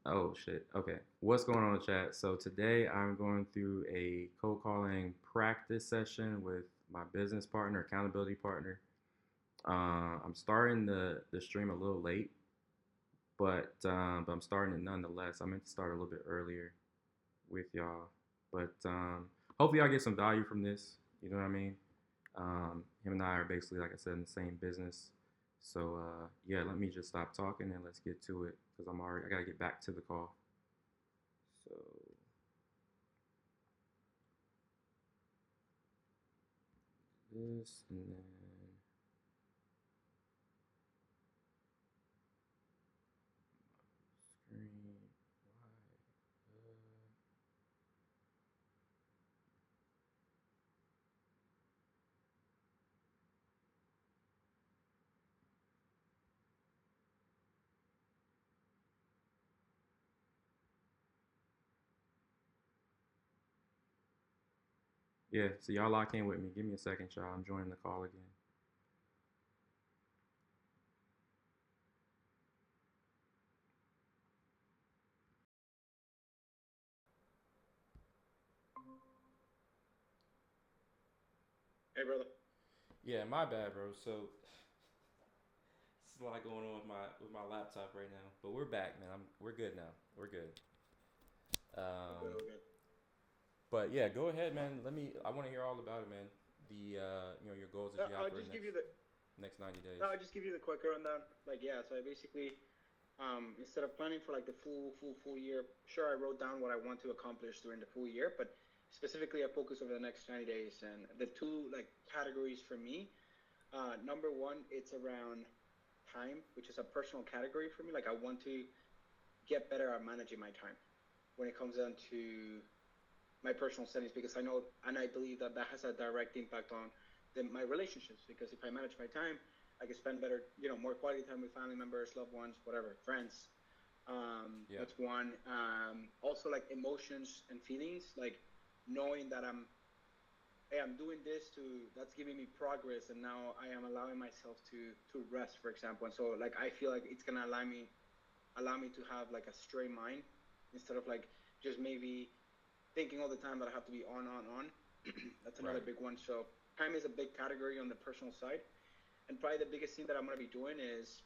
Oh shit. Okay. What's going on, chat? So today I'm going through a cold calling practice session with my business partner, accountability partner. I'm starting the stream a little late, but I'm starting it nonetheless. I meant to start a little bit earlier with y'all, but hopefully y'all get some value from this. You know what I mean? Him and I are basically, like I said, in the same business. So yeah, let me just stop talking and let's get to it because I gotta get back to the call. So this and then screen. Why? Yeah, so y'all lock in with me. Give me a second, y'all. I'm joining the call again. Hey, brother. Yeah, my bad, bro. So there's a lot going on with my laptop right now, but we're back, man. We're good now. We're good. All good, Um, all good. but yeah, go ahead, man. I want to hear all about it, man. The your goals that No, you have I'll for the just give you the next 90 no, days. I'll just give you the quick rundown. Like, yeah, so I basically instead of planning for like the full year, sure I wrote down what I want to accomplish during the full year, but specifically I focus over the next 90 days and the two like categories for me. Number one, it's around time, which is a personal category for me. Like I want to get better at managing my time when it comes down to my personal settings because I know and I believe that that has a direct impact on my relationships because if I manage my time, I can spend better, more quality time with family members, loved ones, whatever, friends. Yeah, That's one. Also, like emotions and feelings, like knowing that hey, I'm doing this that's giving me progress, and now I am allowing myself to rest, for example. And so, like, I feel like it's gonna allow me to have like a straight mind instead of like just maybe thinking all the time that I have to be on. That's another right. big one. So time is a big category on the personal side, and probably the biggest thing that I'm going to be doing is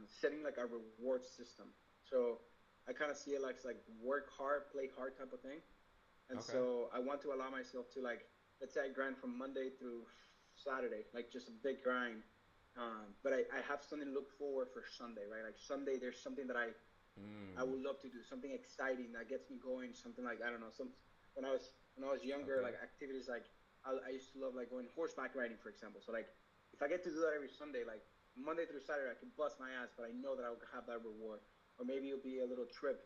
setting like a reward system. So I kind of see it like work hard, play hard type of thing. And Okay. so I want to allow myself to like, let's say I grind from Monday through Saturday, like just a big grind. But I have something to look forward for Sunday, right? Like Sunday, there's something that I Mm, would love to do something exciting that gets me going. Something like I don't know. When I was younger, okay. like activities like I used to love like going horseback riding, for example. So like if I get to do that every Sunday, like Monday through Saturday, I can bust my ass, but I know that I'll have that reward. Or maybe it'll be a little trip,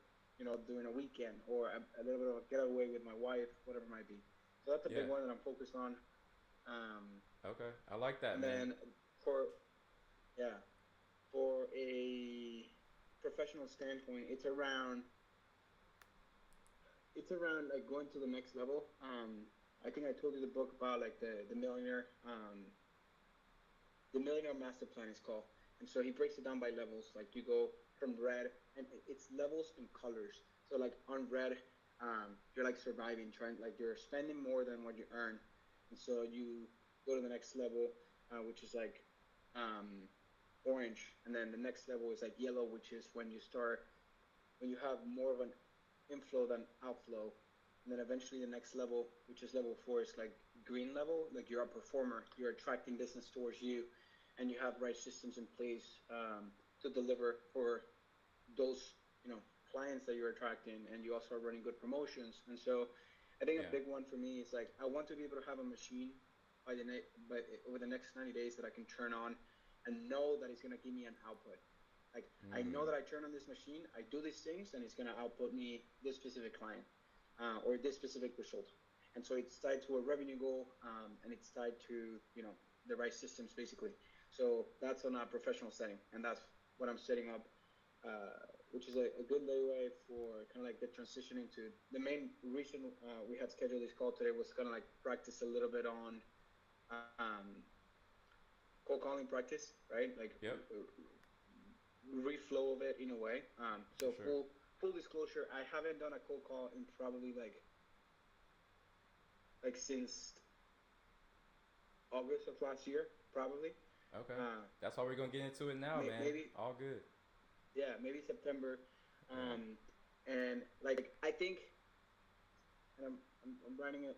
during a weekend, or a little bit of a getaway with my wife, whatever it might be. So that's a big Yeah. one that I'm focused on. Um, Okay. I like that, and man. then for yeah, for a professional standpoint, it's around like going to the next level. I think I told you the book about like the millionaire master plan is called, and so he breaks it down by levels. Like you go from red, and it's levels and colors. So like on red, you're like surviving, trying like you're spending more than what you earn, and so you go to the next level, which is like um, orange, and then the next level is like yellow, which is when you have more of an inflow than outflow. And then eventually the next level, which is level four, is like green level. Like you're a performer, you're attracting business towards you, and you have right systems in place to deliver for those clients that you're attracting, and you also are running good promotions. And so, I think a Yeah. big one for me is like I want to be able to have a machine by over the next 90 days that I can turn on and know that it's going to give me an output. Like I know Mm, that I turn on this machine, I do these things, and it's going to output me this specific client or this specific result. And so it's tied to a revenue goal, and it's tied to the right systems basically. So that's on a professional setting, and that's what I'm setting up, uh, which is a good leeway for kind of like the transition into the main reason we had scheduled this call today was kind of like practice a little bit on um, cold calling practice, right? Like yep. reflow of it in a way. For So sure. full disclosure, I haven't done a cold call in probably like since August of last year, probably. Okay. Uh, That's why we're gonna get into it now, man. maybe All good. yeah, maybe September. Yeah. And like I think, and I'm writing it.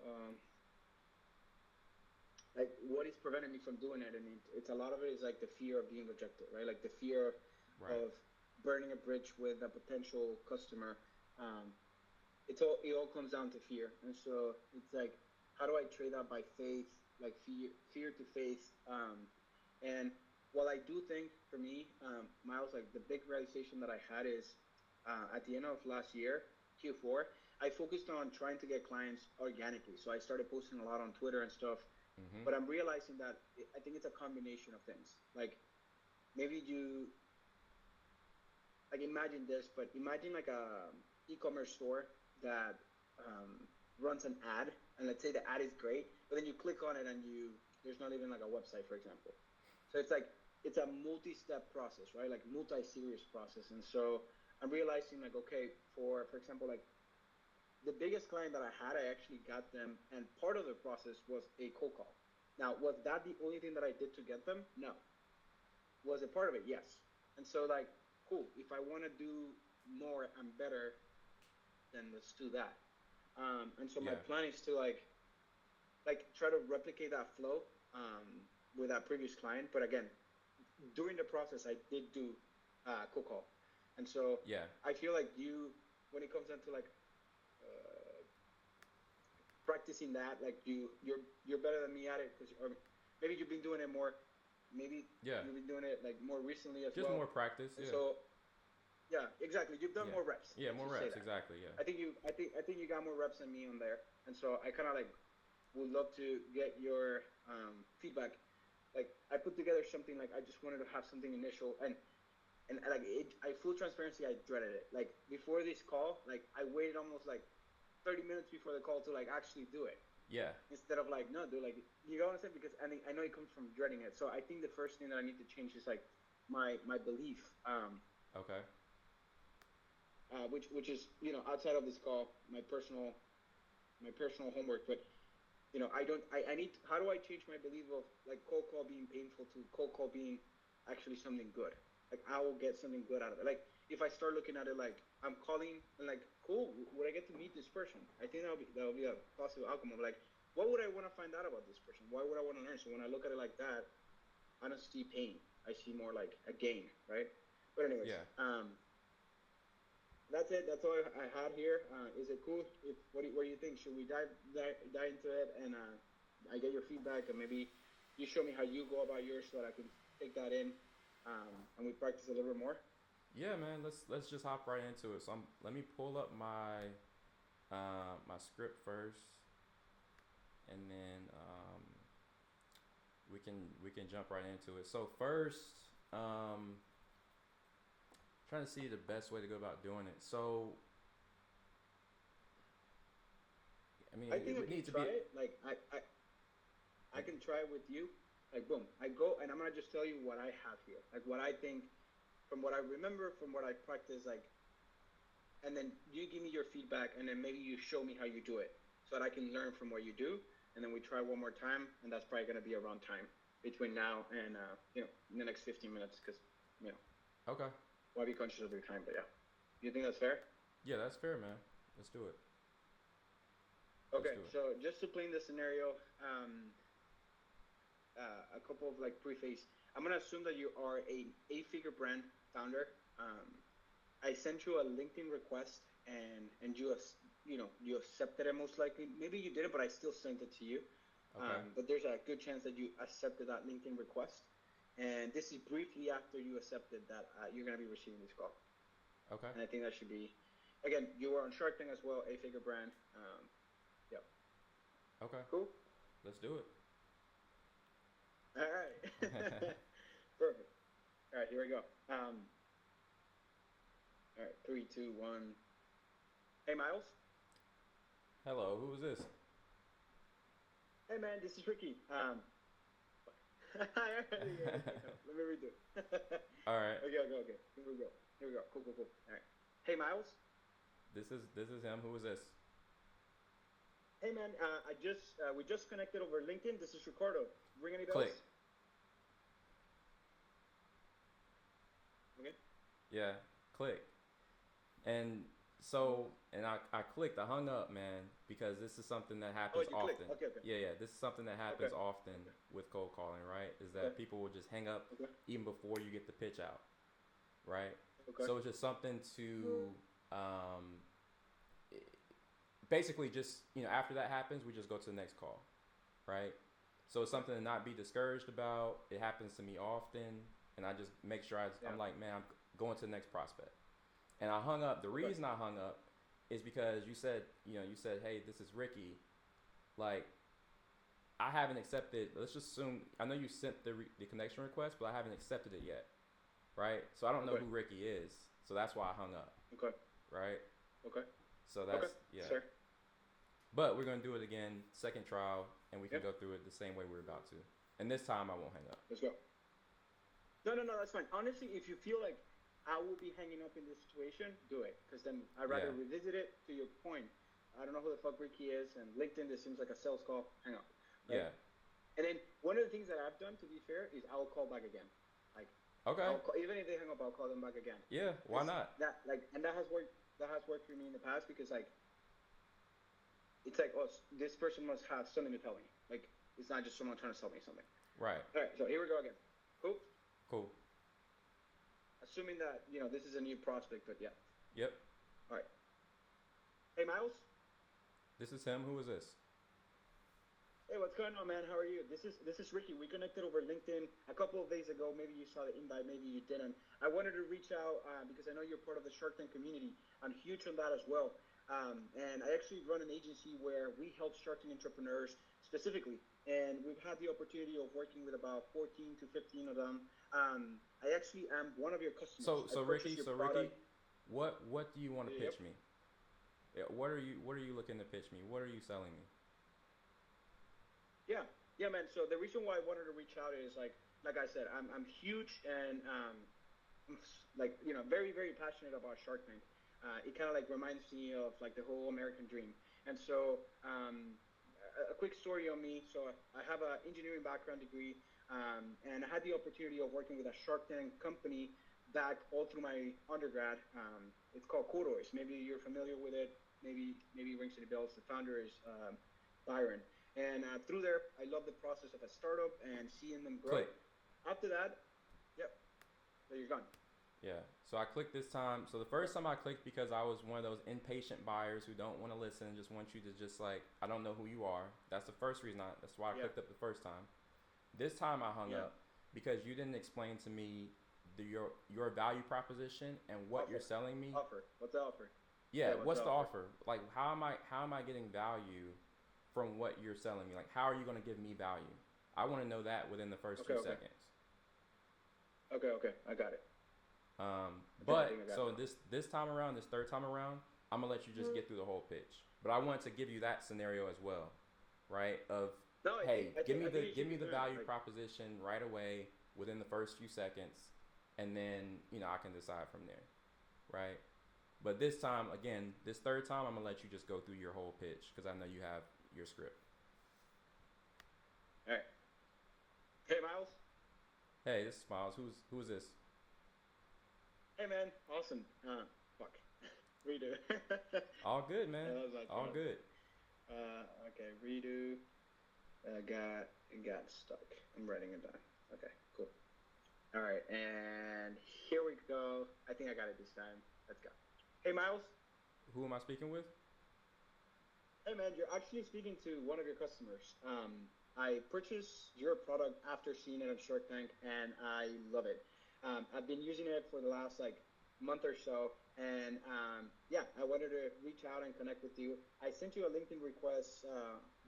Um, like what is preventing me from doing it, and it's a lot of it is like the fear of being rejected, right? Like the fear Right. of burning a bridge with a potential customer. Um, it all comes down to fear, and so it's like how do I trade that by faith, like fear to faith. And while I do think for me, Miles, like the big realization that I had is at the end of last year, Q4, I focused on trying to get clients organically. So I started posting a lot on Twitter and stuff. Mhm. But I'm realizing that I think it's a combination of things. Like maybe you like imagine this, but imagine like a e-commerce store that um, runs an ad, and let's say the ad is great, but then you click on it and there's not even like a website, for example. So it's like it's a multi-step process, right? Like multi-series process, and so I'm realizing like okay, for example, like the biggest client that I had, I actually got them, and part of the process was a cold call. Now, was that the only thing that I did to get them? No. Was it part of it? Yes. And so like, cool. If I want to do more and better, then let's do that. And so my Yeah. plan is to like try to replicate that flow with that previous client. But again, during the process, I did do cold call, and so Yeah. I feel like when it comes down to like uh, practicing that, like you're better than me at it because, or maybe you've been doing it more. Maybe Yeah. you've been doing it like more recently as Just well. more practice. And Yeah. so yeah, exactly. You've done Yeah. more reps. Yeah. Let's More just say reps. that. Exactly. Yeah. I think you got more reps than me on there, and so I kind of like would love to get your feedback. Like I put together something like I just wanted to have something initial, and like I full transparency, I dreaded it. Like before this call, like I waited almost like 30 minutes before the call to like actually do it Yeah. instead of like no, dude. Like you know what I'm saying? Because I know it comes from dreading it. So I think the first thing that I need to change is like my belief. Okay. Which is outside of this call my personal homework, but I need how do I change my belief of like cold call being painful to cold call being actually something good, like I will get something good out of it. Like if I start looking at it like I'm calling and like cool, would I get to meet this person? I think that'll be a positive outcome of like what would I want to find out about this person, why would I want to learn? So when I look at it like that, I don't see pain, I see more like a gain, right? But anyways, Yeah. that's it. That's all I had here. Is it cool? What do you think? Should we dive into it and I get your feedback and maybe you show me how you go about yours so that I can take that in and we practice a little bit more. Yeah, man. Let's just hop right into it. So let me pull up my script first, and then we can jump right into it. So first, um, trying to see the best way to go about doing it. So I mean, I it think I would can need to be try it. Like I like can try it with you. Like boom, I go and I'm gonna just tell you what I have here. Like what I think from what I remember, from what I practice, like and then you give me your feedback and then maybe you show me how you do it so that I can learn from what you do and then we try one more time and that's probably going to be around time between now and in the next 15 minutes because you know okay. want to be conscious of your time, but yeah, you think that's fair? Yeah, that's fair, man. Let's do it. Let's Okay, do it. so just to play in the scenario, a couple of like preface. I'm going to assume that you are a eight-figure brand founder. I sent you a LinkedIn request and you accepted it most likely. Maybe you didn't, but I still sent it to you. Okay. But there's a good chance that you accepted that LinkedIn request. And this is briefly after you accepted that you're going to be receiving this call. Okay. And I think that should be, again, you are on Shark Tank as well, eight-figure brand. Yeah. Okay. Cool. Let's do it. All right. Perfect. All right, here we go. All right, 3, 2, 1. Hey, Miles. Hello. Who is this? Hey, man, this is Ricky. Let me redo it. All right. Okay. Here we go. Cool. All right. Hey, Miles. This is him. Who is this? Hey, man. We just connected over LinkedIn. This is Ricardo. Ring any bells? Click. Okay. Yeah. Click. And I clicked. I hung up, man, because this is something that Oh, happens you clicked. often. Okay. Yeah. This is something that happens Okay. often Okay. with cold calling, right? Is that Okay. people will just hang up Okay. even before you get the pitch out, right? Okay. So it's just something to um, basically just after that happens, we just go to the next call, right? So it's something to not be discouraged about. It happens to me often, and I just make sure Yeah. I'm like, man, I'm going to the next prospect. And I hung up. The Okay. reason I hung up is because you said, hey, this is Ricky. Like, I haven't accepted. Let's just assume. I know you sent the connection request, but I haven't accepted it yet, right? So I don't know Okay. who Ricky is. So that's why I hung up, Okay. right? Okay. So Okay. that's yeah. Sure. But we're gonna do it again, second trial, and we can Yep. go through it the same way we're about to. And this time I won't hang up. Let's go. No, that's fine. Honestly, if you feel like I will be hanging up in this situation, do it. Because then I'd rather Yeah. revisit it. To your point, I don't know who the fuck Ricky is, and LinkedIn, this seems like a sales call. Hang up. Right? Yeah. And then one of the things that I've done, to be fair, is I'll call back again. Like, Okay. even if they hang up, I'll call them back again. Yeah. Why not? And that has worked. That has worked for me in the past because like, it's like, oh, this person must have something to tell me. Like, it's not just someone trying to sell me something. Right. All right, so here we go again. Cool. Cool. Assuming that this is a new prospect, but yeah. Yep. All right. Hey, Miles. This is him. Who is this? Hey, what's going on, man? How are you? This is Ricky. We connected over LinkedIn a couple of days ago. Maybe you saw the invite, maybe you didn't. I wanted to reach out because I know you're part of the Shark Tank community. I'm huge on that as well. And I actually run an agency where we help Shark Tank entrepreneurs specifically. And we've had the opportunity of working with about 14 to 15 of them. I actually am one of your customers. So I Ricky, purchased your product. what do you want to Yep. pitch me? Yeah, what are you looking to pitch me? What are you selling me? Yeah, man. So the reason why I wanted to reach out is like I said, I'm huge and like very very passionate about Shark Tank. It kind of like reminds me of like the whole American dream. And so a quick story on me. So I have an engineering background degree, and I had the opportunity of working with a Shark Tank company back all through my undergrad. It's called Kurois. Maybe you're familiar with it. Maybe it rings any bells. The founder is Byron. And through there, I love the process of a startup and seeing them grow. Click. After that, yep, there you're gone. Yeah. So I clicked this time. So the first time I clicked because I was one of those impatient buyers who don't want to listen and just want you to just like, I don't know who you are. That's the first reason that's why I clicked up the first time. This time I hung up because you didn't explain to me your value proposition and what Offer. you're selling me. Offer. What's the offer? Yeah, what's the offer? Like how am I getting value from what you're selling me? Like how are you going to give me value? I want to know that within the first few seconds. Okay, I got it. But so this time around, this third time around, I'm gonna let you just get through the whole pitch. But I wanted to give you that scenario as well, right? Of hey, give me the value proposition right away within the first few seconds, and then I can decide from there, right? But this time, again, this third time, I'm gonna let you just go through your whole pitch because I know you have your script. All right. Hey, Miles. Hey, this is Miles. Who's this? Hey, man. Awesome. Fuck. Redo. All good, man. All good. Okay. Redo. Got stuck. I'm writing it down. Okay. Cool. All right. And here we go. I think I got it this time. Let's go. Hey, Miles. Who am I speaking with? Hey, man. You're actually speaking to one of your customers. I purchased your product after seeing it on Shark Tank, and I love it. I've been using it for the last month or so, and I wanted to reach out and connect with you. I sent you a LinkedIn request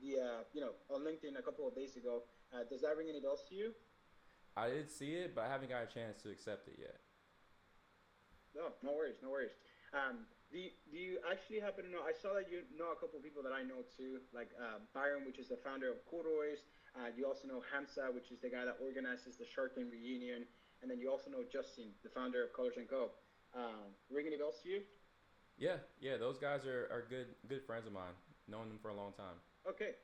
via on LinkedIn a couple of days ago. Does that ring any bells to you? I did see it, but I haven't got a chance to accept it yet. No worries. Do you actually happen to know? I saw that you know a couple of people that I know too, like Byron, which is the founder of Kurois. You also know Hamza, which is the guy that organizes the Shark Tank reunion, and then you also know Justin, the founder of Colors and Co. Ring any bells to you? Yeah, yeah, those guys are good friends of mine. Known them for a long time. Okay,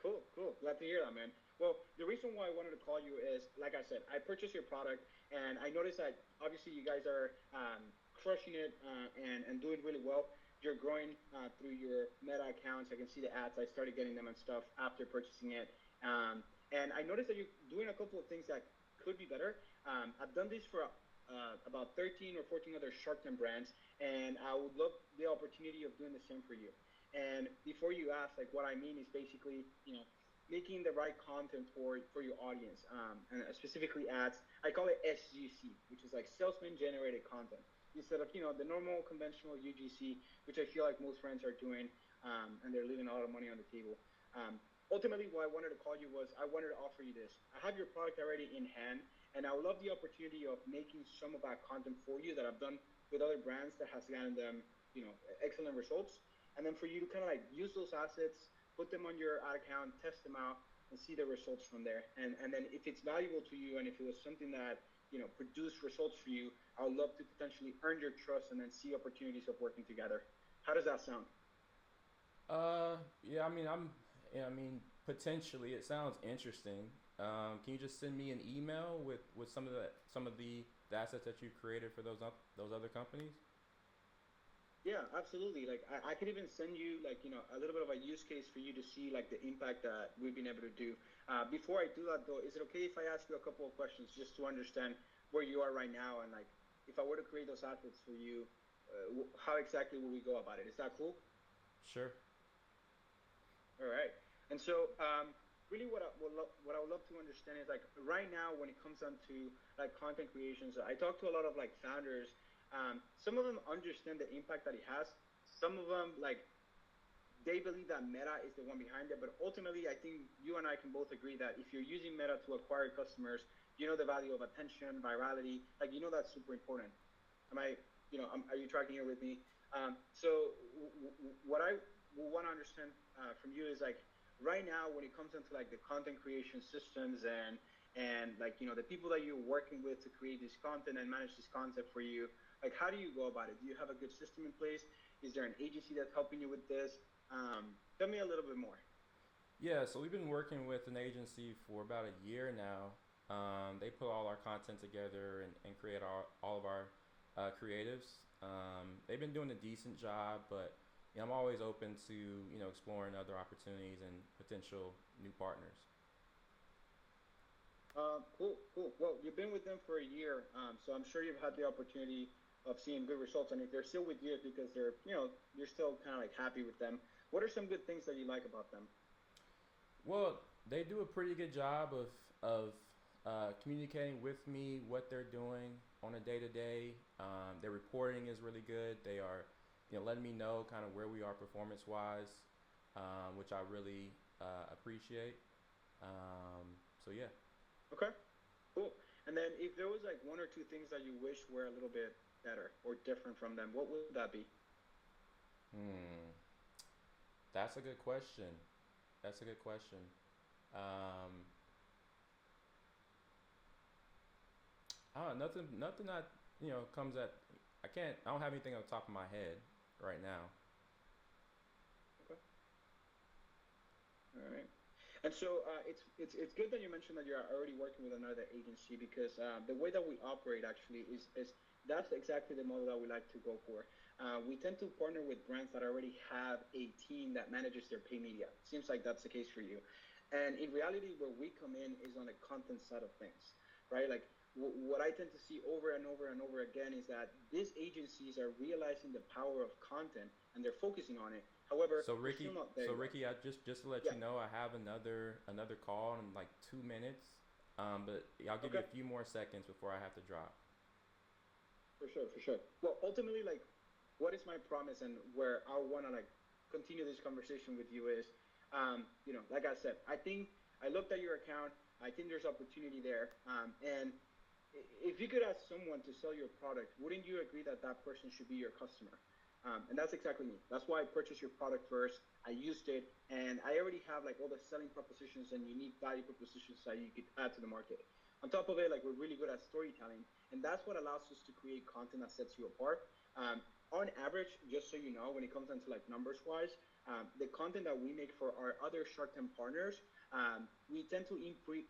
cool, cool. Glad to hear that, man. Well, the reason why I wanted to call you is, like I said, I purchased your product, and I noticed that obviously you guys are crushing it and doing really well. You're growing through your Meta accounts. I can see the ads. I started getting them and stuff after purchasing it, and I noticed that you're doing a couple of things that could be better. I've done this for about 13 or 14 other Shark Tank brands, and I would love the opportunity of doing the same for you. And before you ask, like what I mean is basically, making the right content for your audience, and specifically ads. I call it SGC, which is like salesman generated content, instead of the normal conventional UGC, which I feel like most brands are doing, and they're leaving a lot of money on the table. Ultimately, what I wanted to call you was I wanted to offer you this. I have your product already in hand, and I would love the opportunity of making some of that content for you that I've done with other brands that has gotten them, excellent results. And then for you to kind of like use those assets, put them on your ad account, test them out, and see the results from there. And then if it's valuable to you, and if it was something that produced results for you, I would love to potentially earn your trust and then see opportunities of working together. How does that sound? Yeah, I mean, yeah, I mean, potentially it sounds interesting. Can you just send me an email with some of the assets that you created for those other companies? Yeah, absolutely. Like I could even send you like a little bit of a use case for you to see like the impact that we've been able to do. Before I do that though, is it okay if I ask you a couple of questions just to understand where you are right now, and like if I were to create those assets for you, how exactly would we go about it? Is that cool? Sure. All right. And so, really, what I would love to understand is like right now when it comes down to like content creations, I talk to a lot of like founders. Some of them understand the impact that it has. Some of them like they believe that Meta is the one behind it, but ultimately, I think you and I can both agree that if you're using Meta to acquire customers, you know the value of attention, virality, like that's super important. Am I, are you tracking here with me? So what I want to understand from you is like right now when it comes into like the content creation systems and like the people that you're working with to create this content and manage this content for you, like how do you go about it? Do you have a good system in place? Is there an agency that's helping you with this? Tell me a little bit more. Yeah, so we've been working with an agency for about a year now. They put all our content together and create all of our creatives. They've been doing a decent job, but I'm always open to exploring other opportunities and potential new partners. Cool, cool. Well, you've been with them for a year, so I'm sure you've had the opportunity of seeing good results. And if they're still with you, it's because you're still kind of like happy with them. What are some good things that you like about them? Well, they do a pretty good job of communicating with me what they're doing on a day to day. Their reporting is really good. They are, letting me know kind of where we are performance wise, which I really appreciate. So yeah. Okay, cool. And then if there was like one or two things that you wish were a little bit better or different from them, what would that be? Hmm, that's a good question. That's a good question. Um, nothing that comes at. I can't. I don't have anything on the top of my head right now. Okay, all right. And so it's good that you mentioned that you're already working with another agency because the way that we operate actually is that's exactly the model that we like to go for. We tend to partner with brands that already have a team that manages their pay media. Seems like that's the case for you. And in reality, where we come in is on the content side of things, right? Like what I tend to see over and over and over again is that these agencies are realizing the power of content and they're focusing on it. However, So they're still Ricky, not there so yet. Ricky, I just to let Yeah. you know, I have another call in like 2 minutes. But I'll give you Okay. a few more seconds before I have to drop. For sure, for sure. Well, ultimately, like, what is my promise and where I want to like continue this conversation with you is, like I said, I think I looked at your account. I think there's opportunity there. And if you could ask someone to sell your product, wouldn't you agree that that person should be your customer? And that's exactly me. That's why I purchased your product first. I used it, and I already have like all the selling propositions and unique value propositions that you could add to the market. On top of it, like we're really good at storytelling, and that's what allows us to create content that sets you apart. On average, just so you know, when it comes down to like numbers wise, the content that we make for our other Shark Tank partners, we tend to increase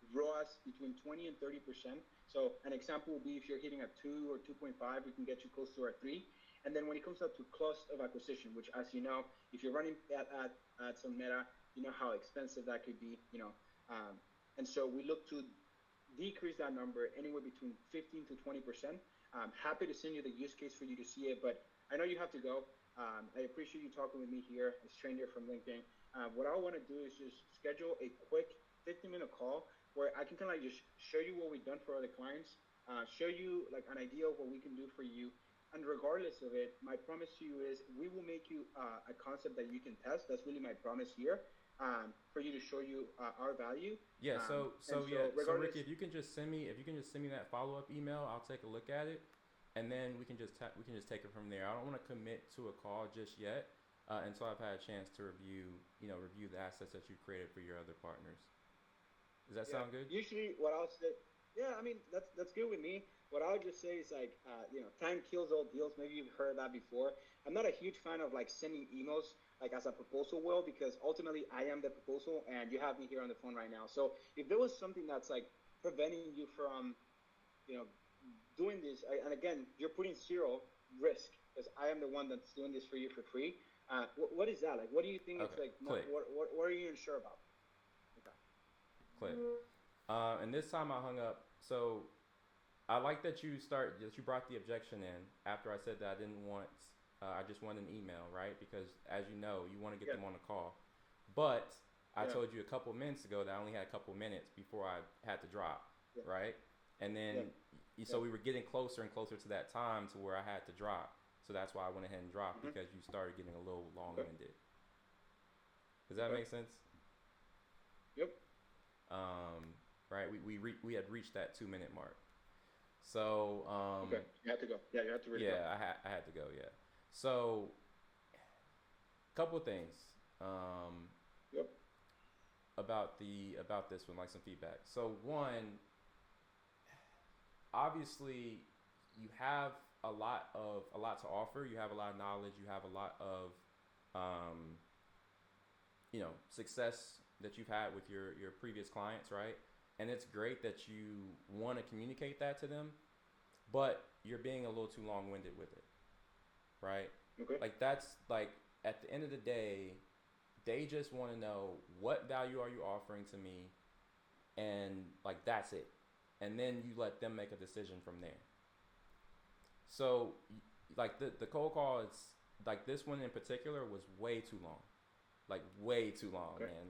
ROAS between 20 and 30%. So an example would be if you're hitting a 2 or 2.5, we can get you close to a 3. And then when it comes down to cost of acquisition, which as you know, if you're running ads on Meta, you know how expensive that could be, and so we look to decrease that number anywhere between 15 to 20%. I'm happy to send you the use case for you to see it, but I know you have to go. I appreciate you talking with me here, a stranger from LinkedIn. What I want to do is just schedule a quick 15-minute call where I can kind of like just show you what we've done for other clients, show you like an idea of what we can do for you. And regardless of it, my promise to you is we will make you a concept that you can test. That's really my promise here, for you to show you our value. Yeah. So Regardless, Ricky, if you can just send me that follow up email, I'll take a look at it, and then we can just take it from there. I don't want to commit to a call just yet until I've had a chance to review the assets that you created for your other partners. Does that sound good? Usually, what I'll say, yeah, I mean that's good with me. What I would just say is like, time kills all deals. Maybe you've heard that before. I'm not a huge fan of like sending emails like as a proposal will, because ultimately I am the proposal and you have me here on the phone right now. So if there was something that's like preventing you from, doing this, and again, you're putting zero risk because I am the one that's doing this for you for free. What is that like? What do you think? Okay. It's like? Click. What are you unsure about? Okay. Click. And this time I hung up. So I like that you brought the objection in after I said that I didn't want. I just want an email, right? Because as you know, you want to get them on a call. But I told you a couple minutes ago that I only had a couple minutes before I had to drop, right? And then so we were getting closer and closer to that time to where I had to drop. So that's why I went ahead and dropped, because you started getting a little long-winded. Does that make sense? Yep. Right. We had reached that 2-minute mark. So okay, you had to go. Yeah, you had to really go. Yeah, I had to go. Yeah. So, couple of things. About this one, like some feedback. So one, obviously, you have a lot to offer. You have a lot of knowledge. You have a lot of, success that you've had with your previous clients, right? And it's great that you want to communicate that to them, but you're being a little too long-winded with it, right? Okay. Like that's like at the end of the day, they just want to know what value are you offering to me, and like that's it, and then you let them make a decision from there. So, like the cold call, it's like this one in particular was way too long, like way too long, man.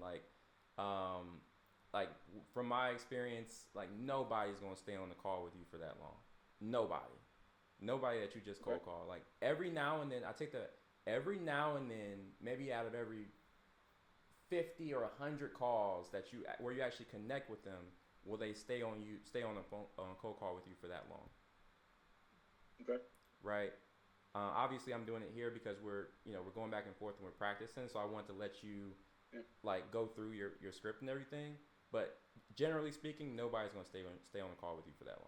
Like from my experience, like nobody's gonna stay on the call with you for that long. Nobody that you just cold call. Like every now and then, every now and then, maybe out of every 50 or 100 calls where you actually connect with them, will they stay on the phone on cold call with you for that long? Okay. Right. Obviously, I'm doing it here because we're going back and forth and we're practicing. So I want to let you like go through your script and everything. But generally speaking, nobody's going to stay on the call with you for that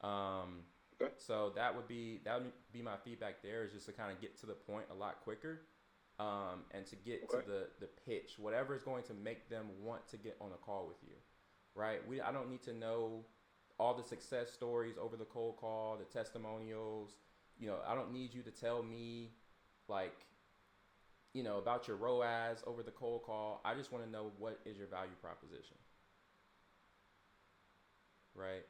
long. So that would be my feedback there, is just to kind of get to the point a lot quicker, and to get to the pitch, whatever is going to make them want to get on a call with you, right? I don't need to know all the success stories over the cold call, the testimonials. I don't need you to tell me like, about your ROAS over the cold call. I just want to know what is your value proposition, right?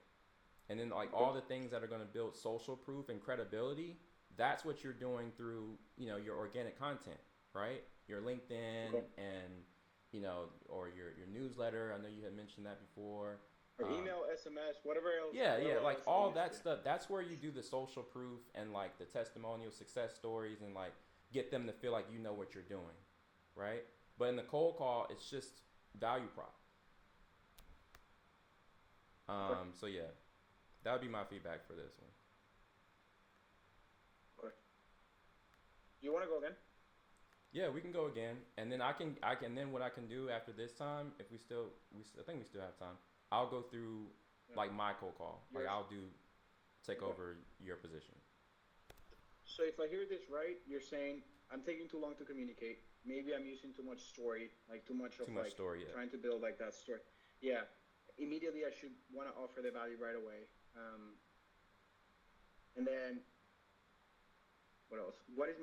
And then like all the things that are going to build social proof and credibility, that's what you're doing through, your organic content, right? Your LinkedIn and, or your newsletter. I know you had mentioned that before. Or email, SMS, whatever else. Yeah, like all that stuff. That's where you do the social proof and like the testimonial success stories, and like get them to feel like you know what you're doing, right? But in the cold call, it's just value prop. So yeah, that would be my feedback for this one. Do you want to go again? Yeah, we can go again, and then then what I can do after this time, if I think we still have time. I'll go through Yeah. like my cold call. Like Yours. take Okay. over your position. So if I hear this right, you're saying I'm taking too long to communicate. Maybe I'm using too much story, like too much of Too much like story yet. trying to build like that story. Yeah. Immediately, I should want to offer the value right away. And then what else? What is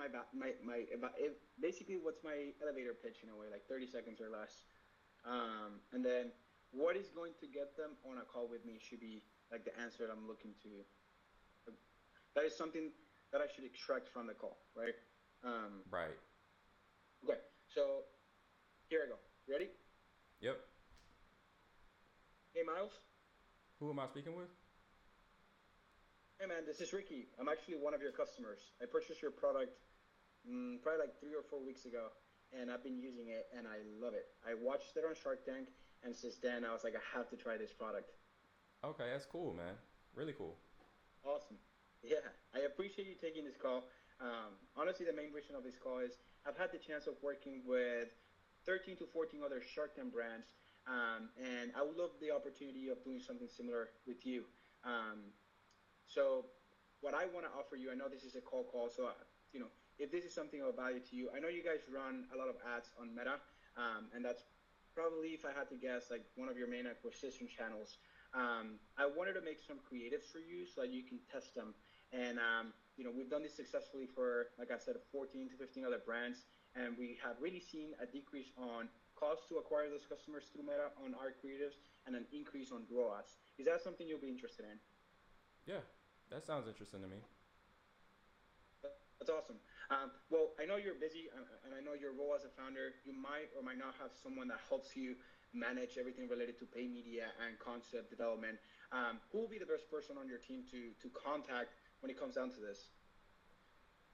basically what's my elevator pitch in a way, like 30 seconds or less. And then what is going to get them on a call with me should be like the answer that I'm looking to. That is something that I should extract from the call, right? Um, Right. okay, so here I go. Ready? Yep. Hey, Miles. Who am I speaking with? Hey, man, this is Ricky. I'm actually one of your customers. I purchased your product probably like 3 or 4 weeks ago, and I've been using it, and I love it. I watched it on Shark Tank, and since then, I was like, I have to try this product. Okay, that's cool, man. Really cool. Awesome. Yeah, I appreciate you taking this call. Honestly, the main reason of this call is I've had the chance of working with 13 to 14 other Shark Tank brands, and I would love the opportunity of doing something similar with you. Um, so, what I want to offer you, I know this is a cold call, so you know if this is something of value to you, I know you guys run a lot of ads on Meta, and that's probably, if I had to guess, like one of your main acquisition channels. I wanted to make some creatives for you so that you can test them. And we've done this successfully for, like I said, 14 to 15 other brands, and we have really seen a decrease on cost to acquire those customers through Meta on our creatives, and an increase on ROAS. Is that something you'll be interested in? Yeah, that sounds interesting to me. That's awesome. Well, I know you're busy, and I know your role as a founder, you might or might not have someone that helps you manage everything related to pay media and concept development. Who will be the best person on your team to contact when it comes down to this?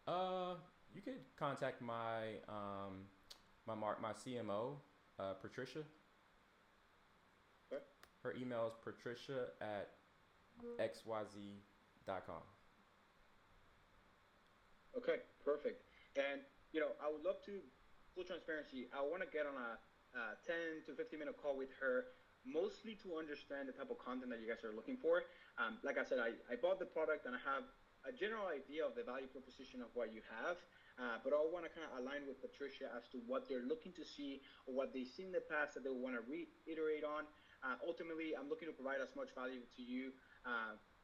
Uh, you could contact my CMO, Patricia. Okay. Her email is patricia@xyz.com. Okay, perfect. And I would love to, full transparency, I want to get on a 10 to 15-minute call with her, mostly to understand the type of content that you guys are looking for. Like I said, I bought the product and I have a general idea of the value proposition of what you have, but I want to kind of align with Patricia as to what they're looking to see or what they've seen in the past that they want to reiterate on. Ultimately, I'm looking to provide as much value to you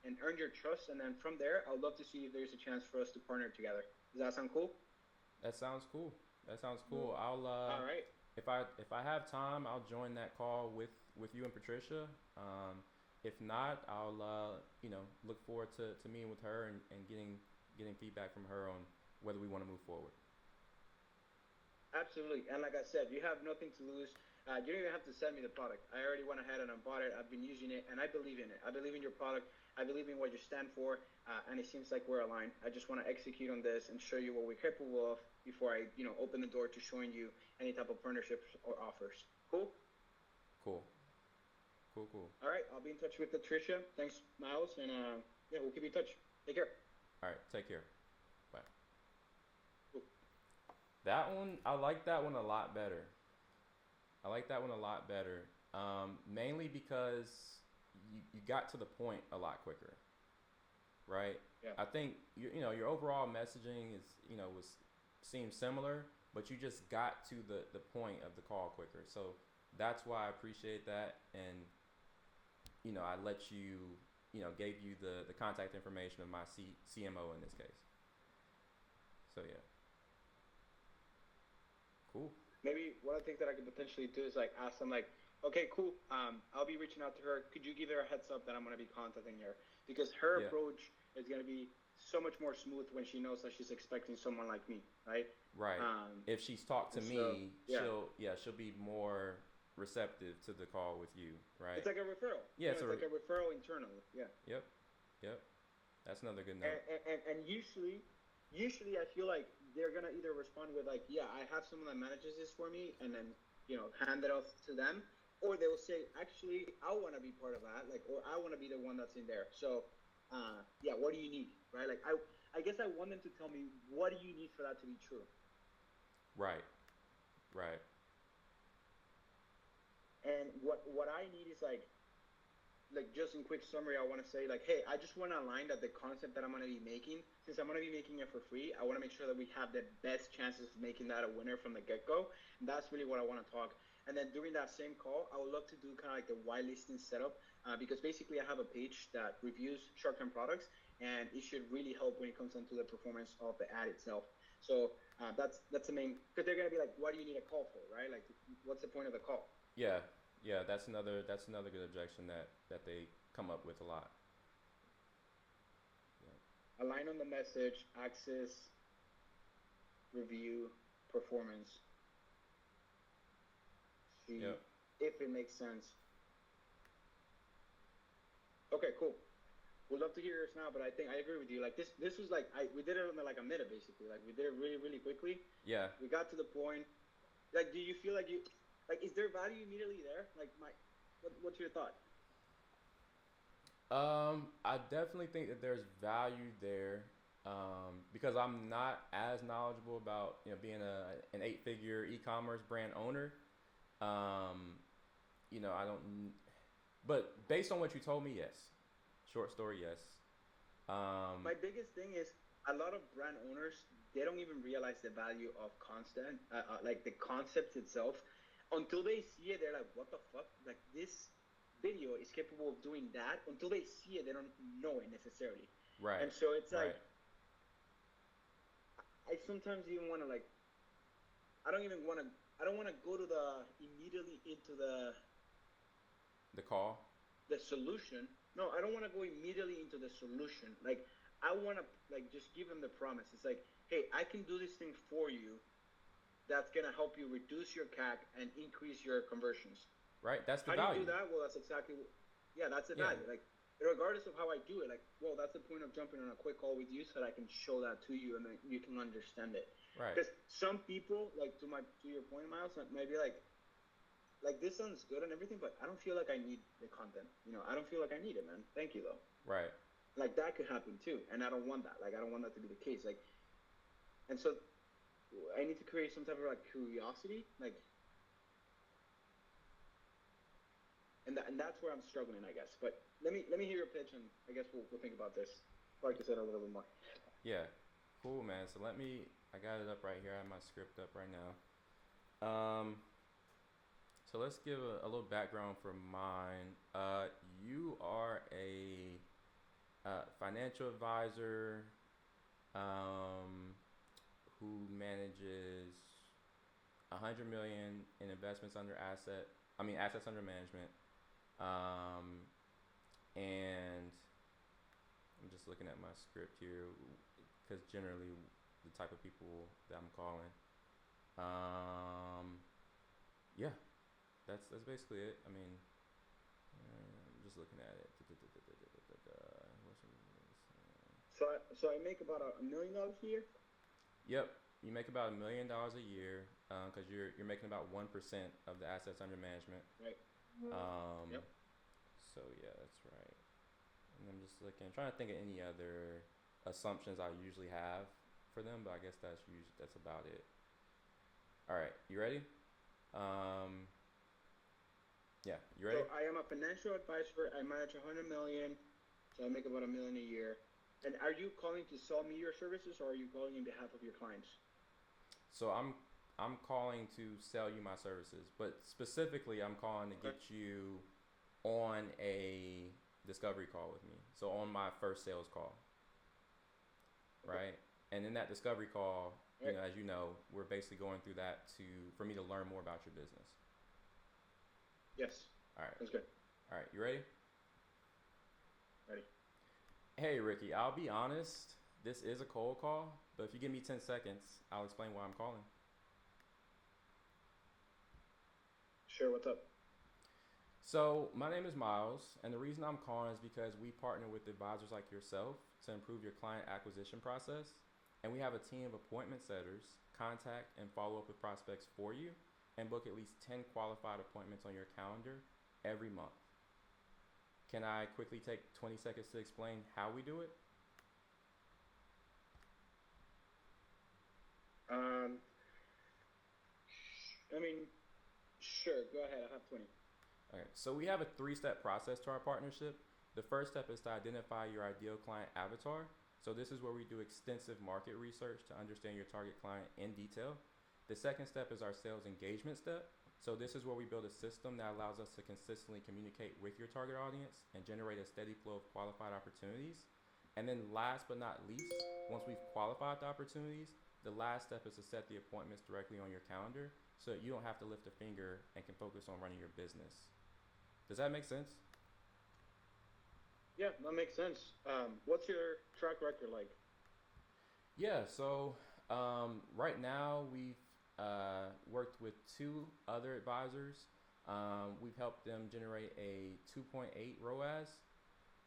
and earn your trust. And then from there, I would love to see if there's a chance for us to partner together. Does that sound cool? That sounds cool. That sounds cool. I'll All right. if I have time, I'll join that call with you and Patricia. If not, I'll look forward to meeting with her and getting feedback from her on whether we want to move forward. Absolutely. And like I said, you have nothing to lose. You don't even have to send me the product. I already went ahead and I bought it. I've been using it, and I believe in it. I believe in your product. I believe in what you stand for, and it seems like we're aligned. I just want to execute on this and show you what we're capable of before I, open the door to showing you any type of partnerships or offers. Cool? Cool. Cool. Cool. All right. I'll be in touch with Patricia. Thanks, Miles, and yeah, we'll keep in touch. Take care. All right. Take care. Bye. Cool. That one, I like that one a lot better. I like that one a lot better. Mainly because you got to the point a lot quicker, right? Yeah. I think your overall messaging is was seems similar, but you just got to the point of the call quicker. So that's why I appreciate that, and I let you gave you the contact information of my CMO in this case. So yeah, cool. Maybe one of the things that I could potentially do is like ask them like, okay, cool. I'll be reaching out to her. Could you give her a heads up that I'm gonna be contacting her? Because her Yeah. approach is gonna be so much more smooth when she knows that she's expecting someone like me, right? Right. If she's talked to and me, so, yeah. she'll be more receptive to the call with you, right? It's like a referral. Yeah, it's like a referral internally. Yeah. Yep. Yep. That's another good And, note. and usually I feel like they're gonna either respond with like, yeah, I have someone that manages this for me, and then hand it off to them, or they'll say, actually, I want to be part of that, like, or I want to be the one that's in there. So, yeah, what do you need, right? Like, I guess I want them to tell me, what do you need for that to be true? Right. Right. And what I need is like just in quick summary, I want to say like, hey, I just want to align that the concept that I'm going to be making, since I'm going to be making it for free, I want to make sure that we have the best chances of making that a winner from the get-go. And that's really what I want to talk. And then during that same call, I would love to do kind of like the whitelisting setup, because basically I have a page that reviews Shark Tank products, and it should really help when it comes down to the performance of the ad itself. So that's the main, because they're going to be like, what do you need a call for, right? Like, what's the point of the call? Yeah. Yeah. That's another good objection that they come up with a lot. Align on the message, access, review, performance. See Yep. if it makes sense. Okay, cool. We'd love to hear yours now, but I think I agree with you. Like this was like we did it in like a minute basically. Like we did it really really quickly. Yeah. We got to the point. Like, do you feel like is there value immediately there? Like what's your thought? I definitely think that there's value there, because I'm not as knowledgeable about being an eight-figure e-commerce brand owner. Um, I don't, but based on what you told me, yes. Short story, yes. My biggest thing is a lot of brand owners, they don't even realize the value of constant, like the concept itself, until they see it. They're like, "What the fuck?" Like this video is capable of doing that. Until they see it, they don't know it necessarily. Right, And so it's like right. I sometimes even want to like I don't even want to. I don't want to go to the immediately into The call. the solution. No, I don't want to go immediately into the solution. Like I want to like just give them the promise. It's like, hey, I can do this thing for you. That's gonna help you reduce your CAC and increase your conversions. Right. That's the How do you do value. that? Well, that's exactly. Yeah, that's the Yeah. value. Like regardless of how I do it, like well, that's the point of jumping on a quick call with you so that I can show that to you and then you can understand it. Right. Because some people, like to your point, Miles, maybe like this sounds good and everything, but I don't feel like I need the content. I don't feel like I need it, man. Thank you though. Right. Like that could happen too, and I don't want that. Like I don't want that to be the case. Like, and so I need to create some type of like curiosity, like, and that's where I'm struggling, I guess. But let me hear your pitch, and I guess we'll think about this. Like I said, a little bit more. Yeah. Cool, man. So I got it up right here. I have my script up right now. So let's give a little background for mine. You are a financial advisor, um, who manages 100 million in investments under assets under management. Um, and I'm just looking at my script here because generally the type of people that I'm calling. Yeah, that's basically it. I mean, I'm just looking at it. So I make about $1 million a year. Yep, you make about $1 million a year, because you're making about 1% of the assets under management. Right. Um, Yep. so yeah, that's right. And I'm just trying to think of any other assumptions I usually have for them, but I guess that's about it. All right, you ready? Um, yeah, you ready? So I am a financial advisor. I manage 100 million, so I make about $1 million a year. And are you calling to sell me your services, or are you calling in behalf of your clients? So I'm calling to sell you my services, but specifically I'm calling to Okay. get you on a discovery call with me. So on my first sales call, Okay. right? And in that discovery call, Right. as you know, we're basically going through that for me to learn more about your business. Yes. All right. Sounds good. All right, you ready? Ready. Hey, Ricky, I'll be honest. This is a cold call, but if you give me 10 seconds, I'll explain why I'm calling. Sure. What's up? So, my name is Miles, and the reason I'm calling is because we partner with advisors like yourself to improve your client acquisition process. And we have a team of appointment setters contact and follow up with prospects for you and book at least 10 qualified appointments on your calendar every month. Can I quickly take 20 seconds to explain how we do it? I mean, sure. Go ahead. I have 20. Okay, so we have a three-step process to our partnership. The first step is to identify your ideal client avatar. So this is where we do extensive market research to understand your target client in detail. The second step is our sales engagement step. So this is where we build a system that allows us to consistently communicate with your target audience and generate a steady flow of qualified opportunities. And then last but not least, once we've qualified the opportunities, the last step is to set the appointments directly on your calendar so that you don't have to lift a finger and can focus on running your business. Does that make sense? Yeah, that makes sense. What's your track record like? Yeah, so right now we've worked with two other advisors. We've helped them generate a 2.8 ROAS,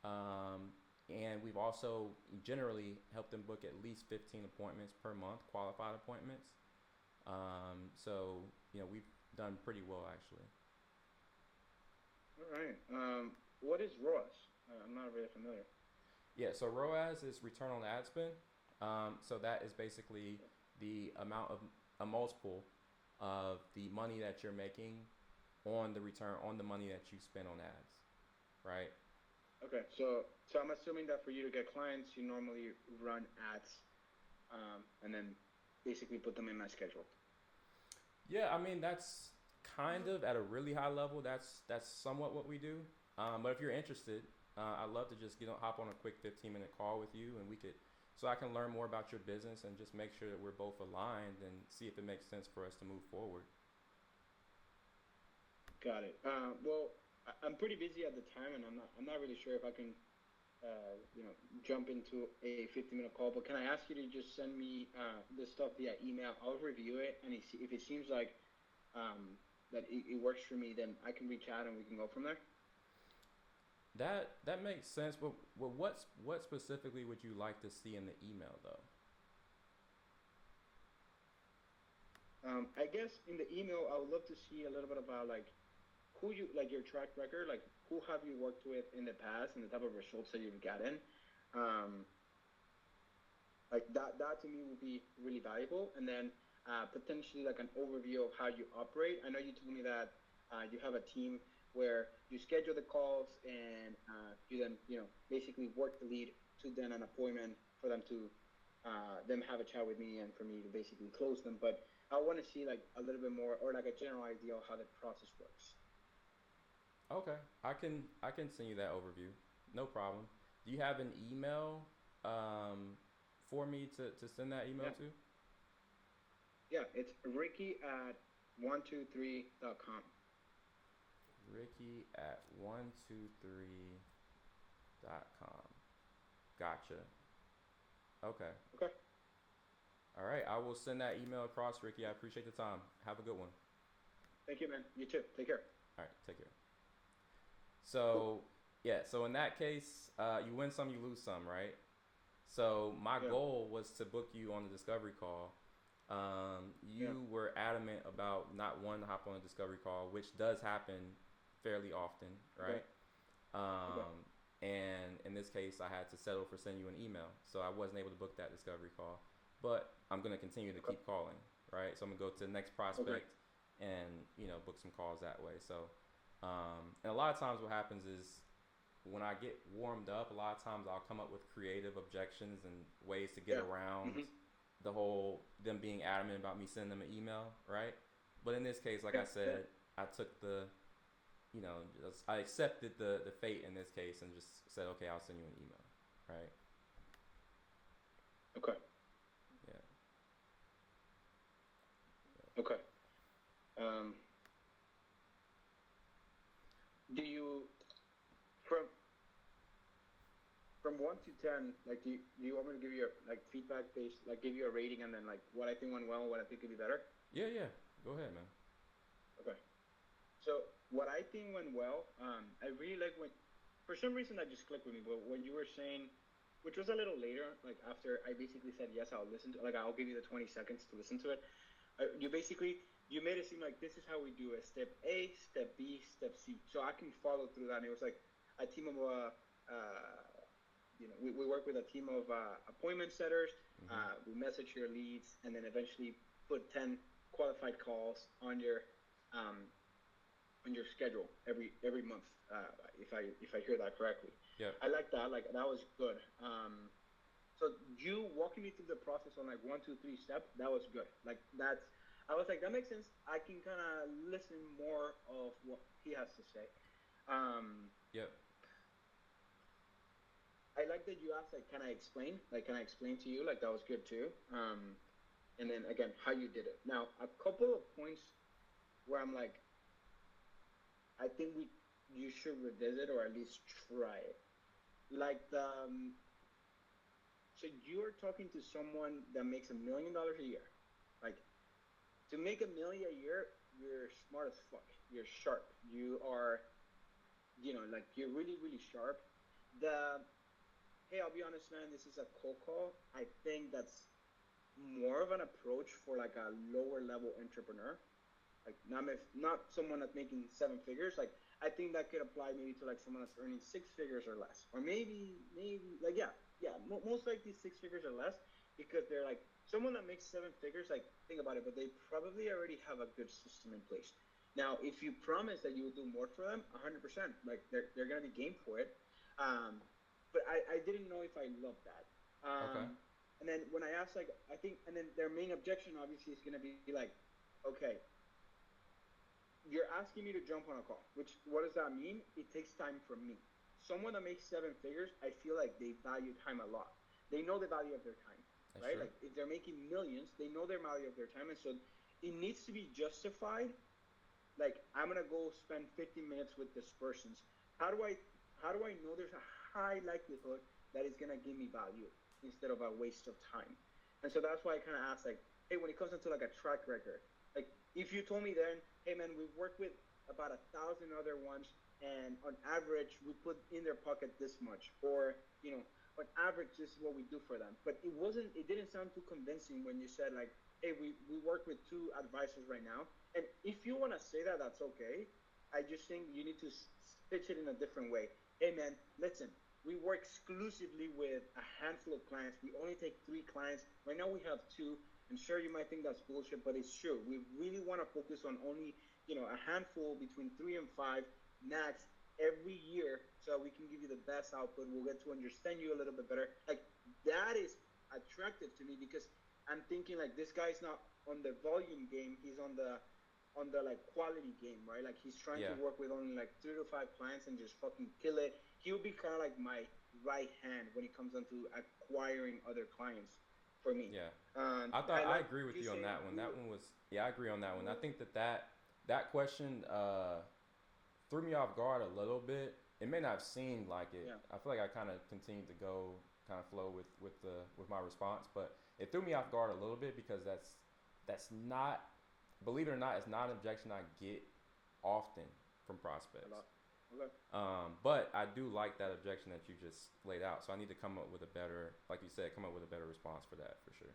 and we've also generally helped them book at least 15 appointments per month, qualified appointments. So, we've done pretty well actually. All right. What is ROAS? I'm not really familiar. Yeah, so ROAS is return on ad spend. So that is basically the amount of a multiple of the money that you're making on the return on the money that you spend on ads, right? Okay, so I'm assuming that for you to get clients, you normally run ads, and then basically put them in my schedule. Yeah, I mean that's kind of at a really high level. That's somewhat what we do. But if you're interested, I'd love to just hop on a quick 15-minute call with you, and so I can learn more about your business and just make sure that we're both aligned and see if it makes sense for us to move forward. Got it. Well, I'm pretty busy at the time, and I'm not really sure if I can, you know, jump into a 50-minute call. But can I ask you to just send me this stuff via email? I'll review it, and if it seems like that it works for me, then I can reach out and we can go from there. That makes sense. But what specifically would you like to see in the email though? I guess in the email, I would love to see a little bit about like who you like your track record, like who have you worked with in the past and the type of results that you've gotten. Um, like that to me would be really valuable. And then potentially like an overview of how you operate. I know you told me that you have a team where you schedule the calls and you then basically work the lead to then an appointment for them to them have a chat with me and for me to basically close them. But I want to see like a little bit more or like a general idea of how the process works. Okay, I can send you that overview. No problem. Do you have an email um, for me to send that email Yeah, to? yeah. It's Ricky at 123.com. Ricky at 123.com. Gotcha. Okay. Okay. All right. I will send that email across, Ricky. I appreciate the time. Have a good one. Thank you, man. You too. Take care. All right. Take care. So, yeah. So in that case, you win some, you lose some, right? So my Yeah. goal was to book you on the discovery call. Yeah. You were adamant about not wanting to hop on a discovery call, which does happen fairly often, Okay. right? Okay. And in this case, I had to settle for sending you an email, so I wasn't able to book that discovery call. But I'm gonna continue to Okay. keep calling, right? So I'm gonna go to the next Okay. prospect and book some calls that way. So, and a lot of times what happens is when I get warmed up, a lot of times I'll come up with creative objections and ways to get Yeah. around Hmm. the whole them being adamant about me sending them an email, right? But in this case, like Yeah. I Yeah. said, I took I accepted the fate in this case and just said, okay, I'll send you an email, right? Okay. Yeah. Okay. Um, do you from from 1 to 10, like do you want me to give you a like feedback based, like give you a rating and then like what I think went well, what I think could be better? Yeah, yeah. Go ahead, man. Okay. So what I think went well, I really like when, for some reason that just clicked with me. But when you were saying, which was a little later, like after I basically said yes, I'll listen to, like I'll give you the 20 seconds to listen to it. You basically you made it seem like this is how we do it: step A, step B, step C. So I can follow through that. And it was like a team of we work with a team of appointment setters. Mhm. We message your leads, and then eventually put 10 qualified calls um, on your schedule every month. If I hear that correctly, Yep. I like that. Like that was good. So you walking me through the process on like 1, 2, 3 steps, that was good. Like that's, I was like, that makes sense. I can kind of listen more of what he has to say. Um, Yep. I like that you asked, like, can I explain to you? Like that was good too. And then again, how you did it. Now, a couple of points where I'm like, I think you should revisit or at least try it. Like so you're talking to someone that makes $1 million a year. Like to make $1 million a year, you're smart as fuck. You're sharp. You are, like you're really, really sharp. The Hey, I'll be honest, man. This is a cold call. I think that's more of an approach for like a lower level entrepreneur. Like not someone that's making 7 figures. Like I think that could apply maybe to like someone that's earning 6 figures or less, or maybe like most likely 6 figures or less, because they're like someone that makes 7 figures. Like think about it, but they probably already have a good system in place. Now, if you promise that you will do more for them, 100%, like they're gonna be game for it. Um, but I didn't know if I loved that. Okay. And then when I asked, like, I think, and then their main objection obviously is gonna be like, okay, you're asking me to jump on a call, which what does that mean? It takes time from me. Someone that makes 7 figures, I feel like they value time a lot. They know the value of their time, That's right? true. Like if they're making millions, they know their value of their time, and so it needs to be justified. Like I'm gonna go spend 15 minutes with this person. How do I how do I know there's a high likelihood that it's gonna give me value instead of a waste of time? And so that's why I kind of asked, like, hey, when it comes into like a track record, like if you told me then, hey man, we've worked with about 1,000 other ones, and on average we put in their pocket this much, or on average this is what we do for them. But it didn't sound too convincing when you said like, hey, we work with 2 advisors right now. And if you want to say that, that's okay. I just think you need to pitch it in a different way. Hey man, listen, we work exclusively with a handful of clients. We only take 3 clients. Right now we have 2. I'm sure you might think that's bullshit, but it's true. We really want to focus on only, a handful between 3 and 5 max every year, so we can give you the best output. We'll get to understand you a little bit better. Like that is attractive to me, because I'm thinking like this guy's not on the volume game. He's on the like quality game, right? Like he's trying to Yeah. work with only like 3 to 5 clients and just fucking kill it. He would be kind of like my right hand when it comes down to acquiring other clients for me. Yeah. I I like agree with you you on saying that one. you. That one was, yeah, I agree on that one. I think that question threw me off guard a little bit. It may not have seemed like it. Yeah, I feel like I kind of continued to go kind of flow with my response, but it threw me off guard a little bit because that's not, believe it or not, it's not an objection I get often from a prospects. lot. Okay. But I do like that objection that you just laid out. So I need to come up with a better, like you said, come up with a better response for that for sure.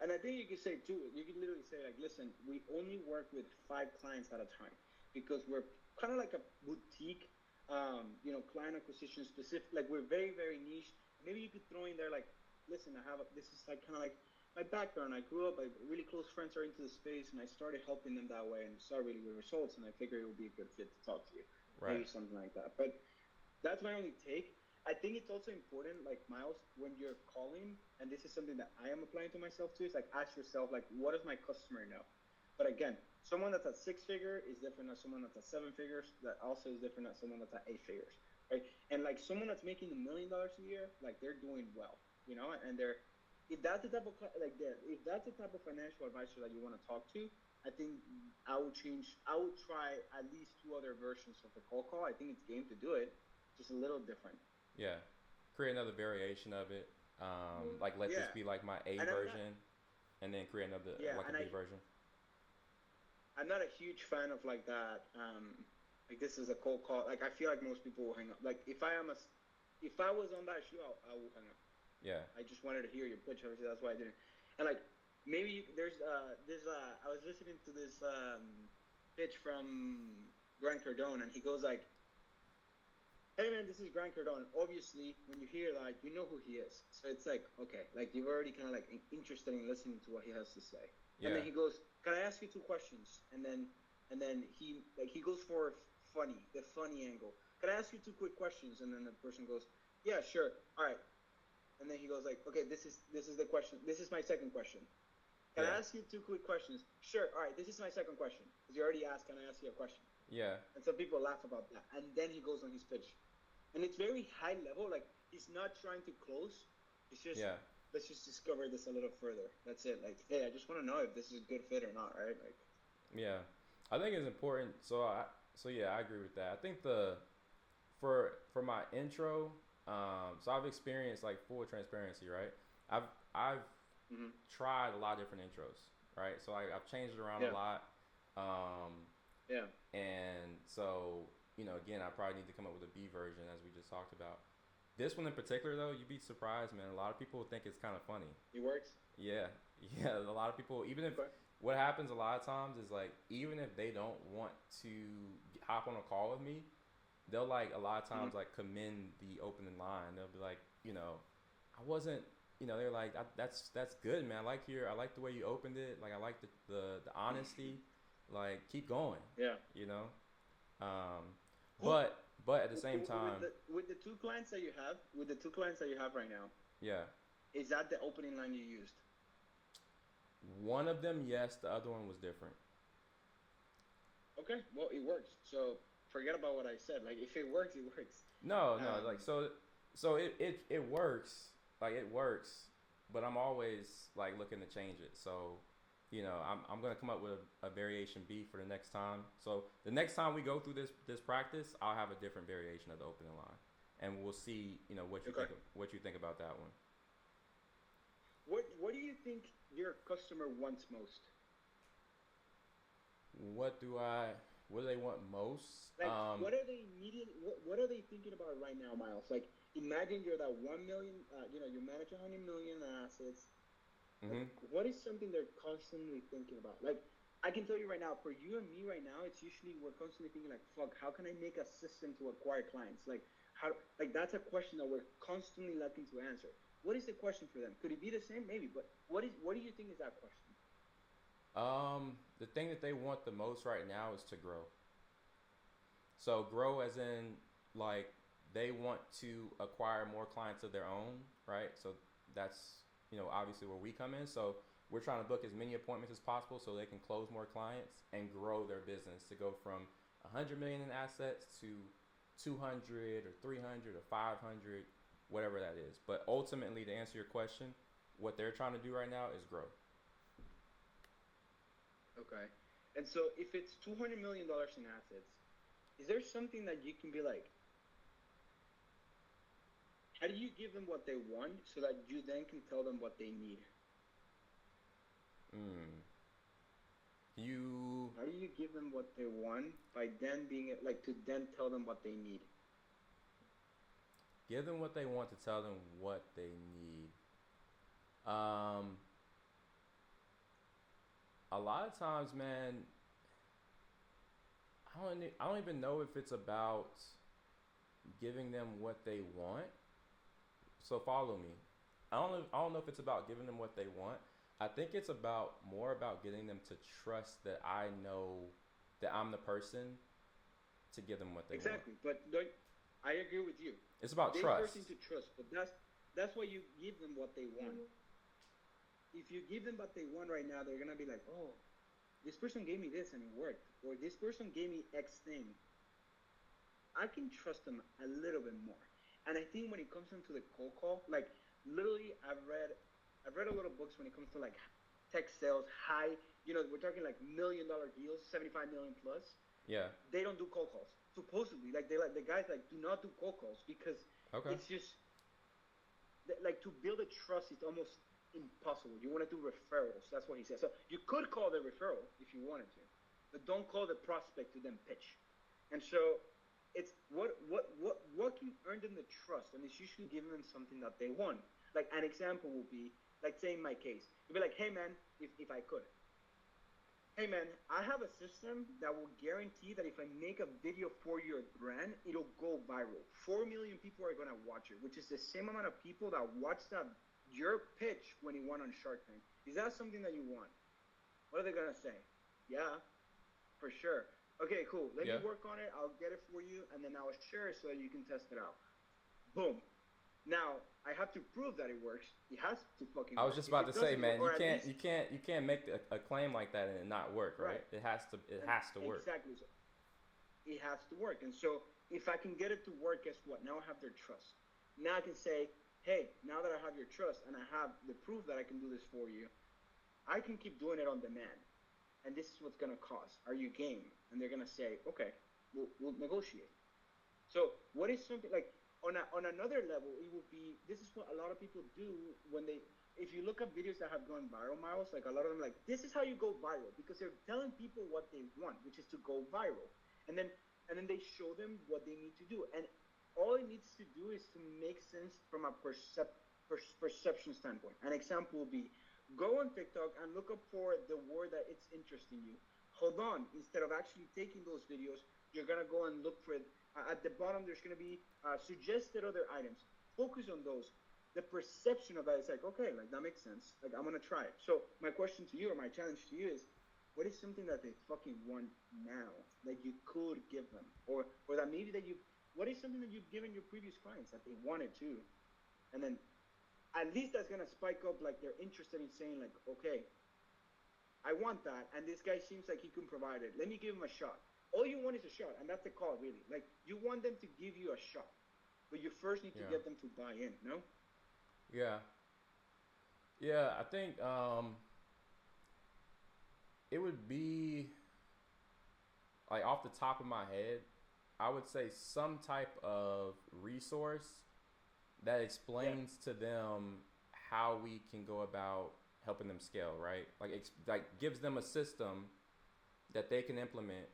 And I think you could say too, you could literally say like, listen, we only work with 5 clients at a time, because we're kind of like a boutique, client acquisition specific. Like we're very, very niche. Maybe you could throw in there like, listen, this is like kind of like my background. I grew up, like really close friends are into the space, and I started helping them that way, and saw really good results. And I figured it would be a good fit to talk to you, Right. maybe something like that. But that's my only take. I think it's also important, like Miles, when you're calling, and this is something that I am applying to myself too, is like ask yourself, like, what does my customer know? But again, someone that's at 6 figure is different than someone that's at 7 figures. That also is different than someone that's at 8 figures, right? And like someone that's making $1 million a year, like they're doing well, and they're if that's the type of if that's the type of financial advisor that you want to talk to, I think I would change. I would try at least 2 other versions of the cold call. I think it's game to do it, just a little different. Yeah. Create another variation of it. Like let this Yeah, be like my A and I'm not. version, and then create another Yeah, like a and B version. I'm not a huge fan of like that. Like this is a cold call. Like I feel like most people will hang up. Like if I was on that shoe, I would hang up. Yeah. I just wanted to hear your pitch. Obviously, that's why I didn't. And like maybe there's I was listening to this pitch from Grant Cardone, and he goes like, hey man, this is Grant Cardone. Obviously, when you hear that, you know who he is. So it's like, okay, like you're already kind of like interested in listening to what he has to say. And Yeah. then he goes, "Can I ask you two questions?" And then he goes for the funny angle. "Can I ask you two quick questions?" And then the person goes, "Yeah, sure. All right." And then he goes like, "Okay, this is the question. This is my second question. Can I Yeah. ask you two quick questions?" "Sure. All right, this is my second question." Because you already asked, "Can I ask you a question?" Yeah. And some people laugh about that. And then he goes on his pitch. And it's very high level. Like he's not trying to close. It's just Yeah. let's just discover this a little further. That's it. Like, hey, I just want to know if this is a good fit or not, right? Like, Yeah. I think it's important. So yeah, I agree with that. I think the for my intro, so I've experienced like full transparency, right? I've mm-hmm. tried a lot of different intros, right? So I've changed it around a Yeah, lot. Um, yeah, and so, again, I probably need to come up with a B version as we just talked about. This one in particular, though, you'd be surprised, man. A lot of people think it's kind of funny. it works. Yeah, yeah. A lot of people, even if Okay. what happens a lot of times is like, even if they don't want to hop on a call with me, they'll like a lot of Mm-hmm. times like commend the opening line. They'll be like, I wasn't, they're like, that's good, man. I like the way you opened it. Like I like the honesty. Like keep going, Yeah. you know. Um, Who but at the same time, with the two clients that you have, with the two clients that you have right now, yeah. is that the opening line you used? One of them, yes. The other one was different. Okay. Well, it works. So forget about what I said. Like if it works, it works. No, no. Um. Like so it works. Like it works, but I'm always like looking to change it. So, I'm gonna come up with a variation B for the next time. So the next time we go through this practice, I'll have a different variation of the opening line, and we'll see Okay. what you think about that one. What do you think your customer wants most? What do I what do they want most? Like, what are they needing? What are they thinking about right now, Miles? Like, imagine you're that 1 million. You manage 100 million in assets. Like, Mhm. what is something they're constantly thinking about? Like, I can tell you right now, for you and me right now, it's usually we're constantly thinking like, fuck, how can I make a system to acquire clients? Like, how? Like, that's a question that we're constantly looking to answer. What is the question for them? Could it be the same? Maybe, but what do you think is that question? The thing that they want the most right now is to grow. So grow as in like they want to acquire more clients of their own, right? So that's obviously where we come in. So we're trying to book as many appointments as possible so they can close more clients and grow their business to go from 100 million in assets to 200 or 300 or 500, whatever that is. But ultimately, to answer your question, what they're trying to do right now is grow. Okay. And so, if it's $200 million in assets, is there something that you can be like? How do you give them what they want so that you then can tell them what they need? Mm. You How do you give them what they want by then being like to then tell them what they need? give them what they want to tell them what they need. Um, a lot of times, man, I don't even know if it's about giving them what they want. So follow me. I don't know if it's about giving them what they want. I think it's about more about getting them to trust that I know that I'm the person to give them what they want. Exactly, but like, I agree with you. It's about They trust. first need to trust, but that's why you give them what they want. If you give them what they want right now, they're gonna be like, oh, this person gave me this and it worked, or this person gave me X thing. I can trust them a little bit more. And I think when it comes into the cold call, like literally, I've read a lot of books when it comes to like tech sales, high. We're talking like $1 million deals, 75 million plus. Yeah. They don't do cold calls. Supposedly, like the guys like do not do cold calls because Okay. it's just like to build a trust. It's almost impossible. You want to do referrals. That's what he says. So you could call the referral if you wanted to, but don't call the prospect to then pitch. And so it's what can earn them the trust, and it's usually giving them something that they want. Like an example would be like say in my case, you'd be like, hey man, if I could, Hey man, I have a system that will guarantee that if I make a video for your brand, it'll go viral. 4 million people are gonna watch it, which is the same amount of people that watched that your pitch when you won on Shark Tank. Is that something that you want? What are they gonna say? Yeah, for sure. Okay, cool. Let me Yeah. work on it. I'll get it for you, and then I'll share it so that you can test it out. Boom. Now I have to prove that it works. It has to fucking I was work. just If about it to say, doesn't work, man, you or at can't, least you can't make a claim like that and it not work, right? right. It has to, it And has to work. exactly. So it has to work. And so if I can get it to work, guess what? Now I have their trust. Now I can say, hey, now that I have your trust and I have the proof that I can do this for you, I can keep doing it on demand. And this is what's going to cost. Are you game? And they're going to say, okay, we'll negotiate. So what is something like on another level? It would be this is what a lot of people do when they. If you look at videos that have gone viral, Miles, like a lot of them, like this is how you go viral because they're telling people what they want, which is to go viral, and then they show them what they need to do, and all it needs to do is to make sense from a perception standpoint. An example would be go on TikTok and look up for the word that it's interesting you. Hold on, instead of actually taking those videos, you're gonna go and look for it. At the bottom, there's gonna be suggested other items. Focus on those. The perception of that is like, okay, like that makes sense. Like I'm gonna try it. So my question to you, or my challenge to you is, what is something that they fucking want now that you could give them, or that maybe that you, what is something that you've given your previous clients that they wanted to, and then at least that's gonna spike up like they're interested in saying like, okay, I want that, and this guy seems like he can provide it. Let me give him a shot. All you want is a shot, and that's the call, really. Like you want them to give you a shot, but you first need to Yeah. get them to buy in. No. Yeah. Yeah. I think, it would be like off the top of my head, I would say some type of resource that Yeah. explains to them how we can go about helping them scale, right? Like like gives them a system that they can implement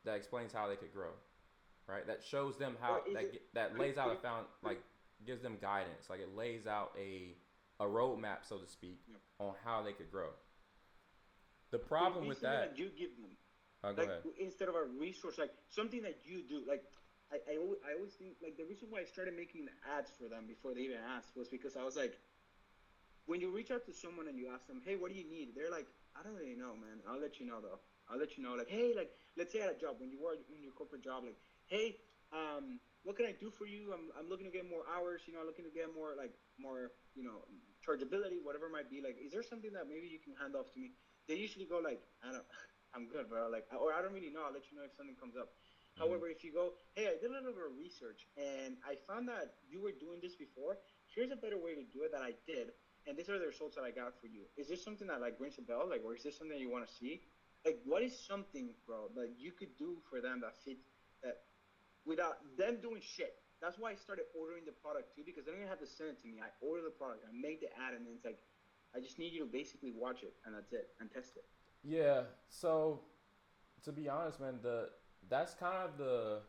that explains how they could grow, right? That shows them Or how is it? that Could lays it? out Could a it? Could like it? gives them guidance, like it lays out a roadmap, so to speak, Yeah. on how they could grow. The Could it problem be with something that, that you give them? go Like ahead. instead of a resource, like something that you do. Like I always think like the reason why I started making ads for them before they even asked was because I was like, when you reach out to someone and you ask them, hey, what do you need? They're like, I don't really know, man. I'll let you know though. I'll let you know. Like, hey, like let's say at a job when you were in your corporate job, like, hey, what can I do for you? I'm looking to get more hours. You know, looking to get more like more chargeability, whatever it might be. Like, is there something that maybe you can hand off to me? They usually go like, I don't, I'm good, bro. Like, or I don't really know. I'll let you know if something comes up. Hmm. However, if you go, hey, I did a little bit of research and I found that you were doing this before. Here's a better way to do it that I did, and these are the results that I got for you. Is this something that like rings a bell? Like, or is this something you want to see? Like, what is something, bro, that you could do for them that fit that without them doing shit? That's why I started ordering the product too, because they don't even have to send it to me. I order the product, I make the ad, and then it's like, I just need you to basically watch it, and that's it, and test it. Yeah. So to be honest, man, the that's kind of the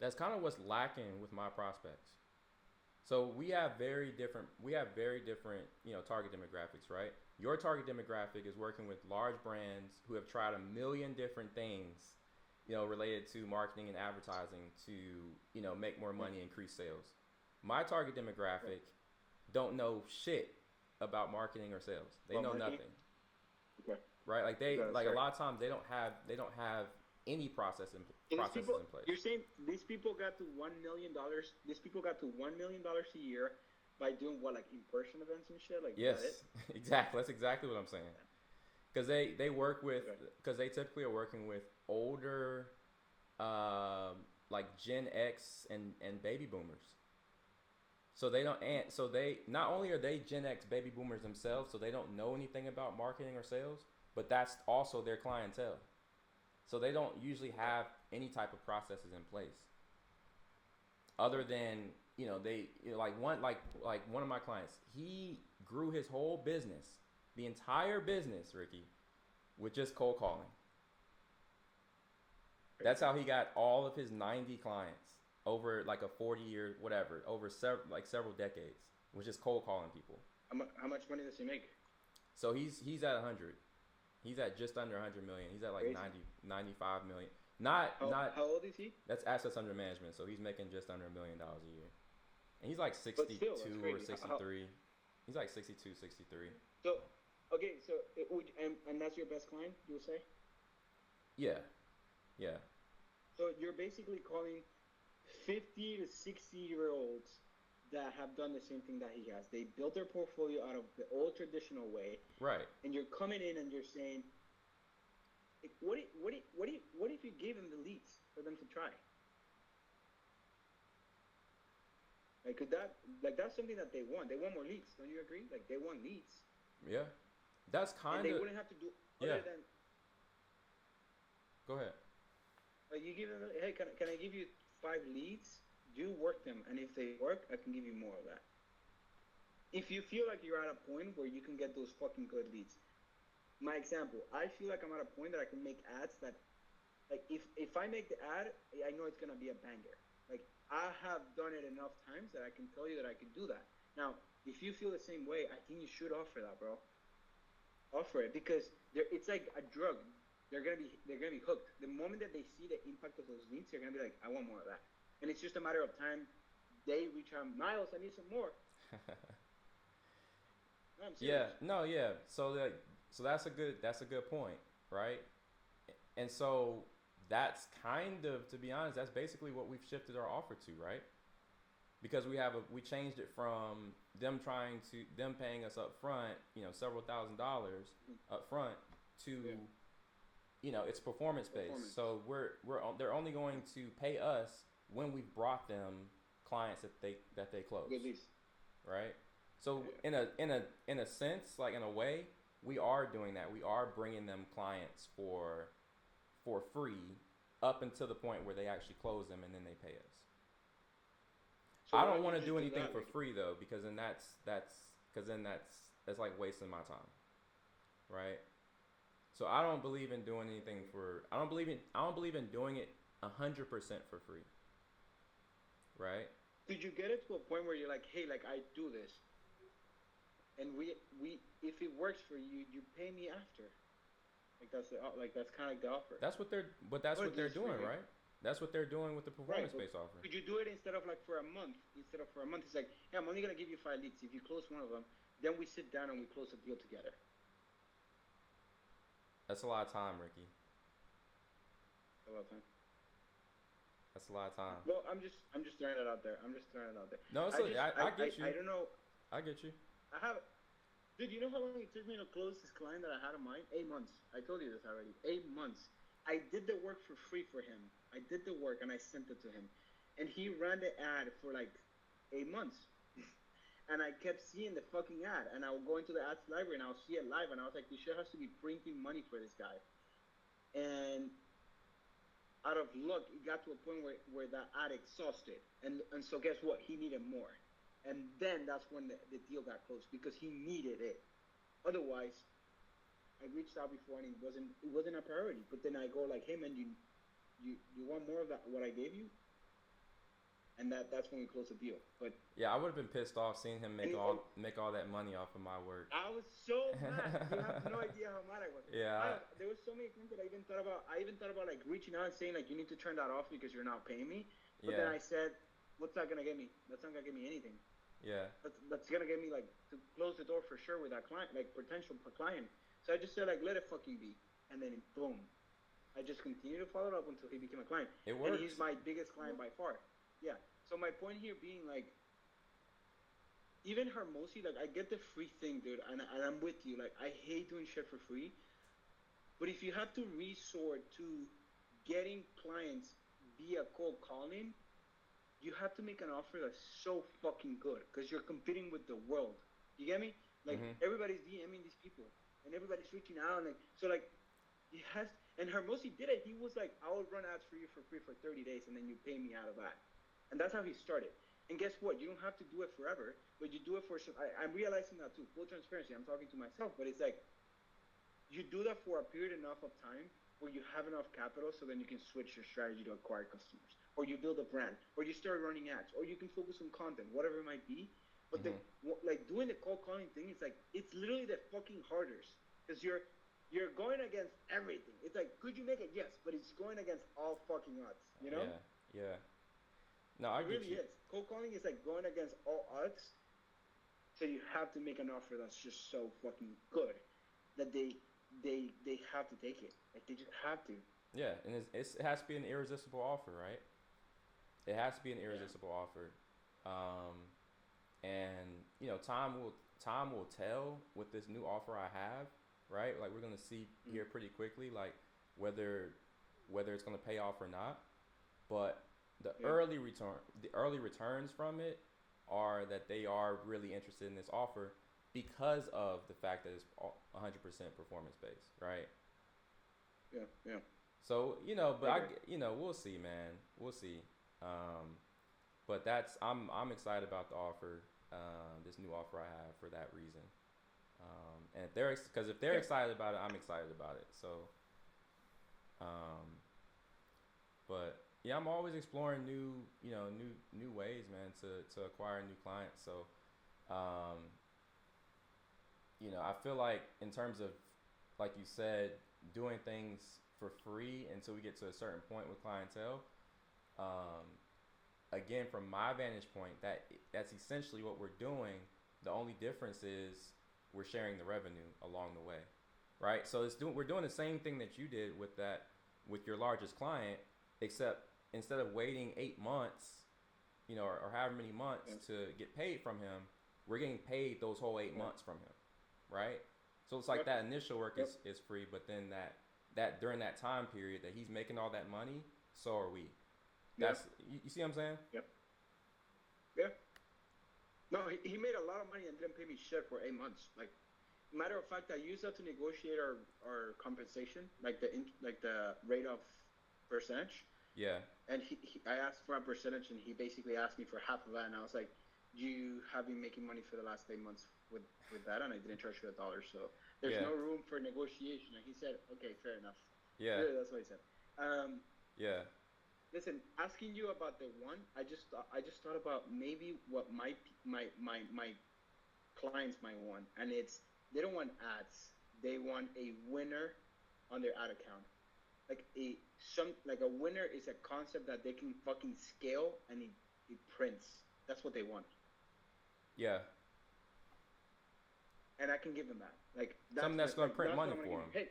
that's kind of what's lacking with my prospects. So we have very different, target demographics, right? Your target demographic is working with large brands who have tried a million different things, related to marketing and advertising to, make more Yeah, money, increase sales. My target yeah. demographic don't know shit about marketing or sales. They About know marketing? nothing, Okay, right? Like you they gotta like a start. lot of times they don't have any So these people, processes in place. you're saying these people got to $1 million. These people got to $1 million a year by doing what, like in-person events and shit. Like, is that it? Yes, exactly. That's exactly what I'm saying. Because they work with, Okay. because they typically are working with older, like Gen X and baby boomers. So they don't and so they not only are they Gen X baby boomers themselves, so they don't know anything about marketing or sales, but that's also their clientele. So they don't usually Okay. have any type of processes in place other Okay. than, they, like one of my clients, he grew his whole business, the entire business, Ricky, with just cold calling. That's Crazy. how he got all of his 90 clients over like a 40-year whatever, over several decades, was just cold calling people. How much money does he make? So he's at 100. He's at just under 100 million. He's at like Crazy. 90, 95 million. Not not How old is he? That's assets under management. So he's making just under $1 million a year. And he's like But 62 still, that's or crazy. 63. He's like 62, 63. So, okay, so and that's your best client, you would say? Yeah. Yeah. So you're basically calling 50 to 60-year-olds that have done the same thing that he has. They built their portfolio out of the old traditional way, Right. and you're coming in and you're saying, like, what if you gave them the leads for them to try? Like, that's something that they want. They want more leads. Don't you agree? Like, they want leads, Yeah. That's and kind they of wouldn't have to do yeah. other than Go ahead. like you give them, hey, can I give you 5 leads? You work them, and if they work, I can give you more of that. If you feel like you're at a point where you can get those fucking good leads. My example, I feel like I'm at a point that I can make ads that, like, if I make the ad, I know it's gonna be a banger. Like, I have done it enough times that I can tell you that I can do that. Now, if you feel the same way, I think you should offer that, bro. Offer it, because it's like a drug. They're gonna be hooked. The moment that they see the impact of those leads, they're gonna be like, I want more of that. And it's just a matter of time. They reach out, Miles, I need some more. No, I'm Yeah, serious. no, yeah. So that's a good point, right? And so that's kind of, to be honest, that's basically what we've shifted our offer to, right? Because we changed it from them paying us up front, several $1,000s up front to, it's performance based. Performance. So they're only going to pay us when we've brought them clients that they close, Good leads. right? So in a sense, like in a way, we are doing that. We are bringing them clients for free up until the point where they actually close them and then they pay us. So I why don't want to you do just anything that? for Like, free though, because then that's like wasting my time, right? So I don't believe in doing anything I don't believe in doing it 100% for free, right? Did you get it to a point where you're like, hey, like, I do this, and we if it works for you, you pay me after. Like, that's kind of like the offer. That's what they're It's doing, free. right? That's what they're doing with the Right. performance-based offer. Could you do it instead of like for a month? It's like, hey, I'm only gonna give you 5 leads. If you close one of them, then we sit down and we close the deal together. That's a lot of time, Ricky. A lot of time. That's a lot of time. Well, I'm just throwing it out there. No, I get you. I don't know. I get you. I have, dude. You know how long it took me to close this client that I had of mine? 8 months. I told you this already. 8 months. I did the work for free for him. I did the work and I sent it to him, and he ran the ad for like 8 months. And I kept seeing the fucking ad, and I would go into the ads library and I'll see it live, and I was like, this shit has to be printing money for this guy. And out of luck, it got to a point where that ad exhausted, and so guess what? He needed more, and then that's when the deal got closed because he needed it. Otherwise, I reached out before and it wasn't a priority. But then I go like, hey man, you want more of that what I gave you? And that's when we closed the deal. But Yeah, I would have been pissed off seeing him make And- all that money off of my work. I was so mad. You have no idea how mad I was. Yeah, There was so many things that I even thought about like reaching out and saying like, you need to turn that off because you're not paying me. But then Yeah, I said, what's that gonna get me? That's not gonna get me anything. yeah, That's gonna get me like to close the door for sure with that client, like potential client. So I just said like, let it fucking be, and then boom, I just continued to follow up until he became a client. it And works. he's my biggest client by far. Yeah. So my point here being like, even Hermosi, like I get the free thing, dude, and I'm with you. Like I hate doing shit for free, but if you have to resort to getting clients via cold calling, you have to make an offer that's so fucking good because you're competing with the world. You get me? Like Mhm. everybody's DMing these people and everybody's reaching out and like so like he has and Hermosi did it. He was like, I will run ads for you for free for 30 days and then you pay me out of that. And that's how he started. And guess what? You don't have to do it forever, but you do it for some. I'm realizing that too. Full transparency. I'm talking to myself, but it's like you do that for a period enough of time where you have enough capital so then you can switch your strategy to acquire customers, or you build a brand, or you start running ads, or you can focus on content, whatever it might be. But like doing the cold calling thing is like it's literally the fucking hardest because you're going against everything. It's like, could you make it? Yes, but it's going against all fucking odds. You know? Yeah. No, I It get really you. is. Cold calling is like going against all odds. So you have to make an offer that's just so fucking good that they have to take it. Like they just have to. Yeah, and it has to be an irresistible offer, right? It has to be an irresistible offer. And you know, time will tell with this new offer I have, right? Like we're gonna see here pretty quickly, like whether it's gonna pay off or not. But the early returns from it are that they are really interested in this offer because of the fact that it's 100% performance based, right? Yeah. So we'll see, man. We'll see. But I'm excited about the offer, this new offer I have for that reason. And if they're excited about it, I'm excited about it. So, but yeah, I'm always exploring new ways, man, to acquire new clients. So, I feel like in terms of, like you said, doing things for free until we get to a certain point with clientele. Again, from my vantage point, that's essentially what we're doing. The only difference is we're sharing the revenue along the way, right? So we're doing the same thing that you did with your largest client, except instead of waiting 8 months, or however many months to get paid from him, we're getting paid those whole 8 months from him, right? So it's like that initial work is free, but then that during that time period that he's making all that money, so are we. That's you see what I'm saying? Yep. Yeah. No, he made a lot of money and didn't pay me shit for 8 months. Like, matter of fact, I used that to negotiate our compensation, like the rate of percentage. Yeah. And I asked for a percentage, and he basically asked me for half of that, and I was like, "You have been making money for the last 8 months with that, and I didn't charge you $1, so there's no room for negotiation." And he said, "Okay, fair enough." Yeah. That's what he said. Yeah. Listen, asking you about the one, I just thought about maybe what my clients might want, and it's they don't want ads. They want a winner on their ad account. Like a winner is a concept that they can fucking scale and it prints. That's what they want. Yeah. And I can give them that. Like something that's going to print money for them. Hey,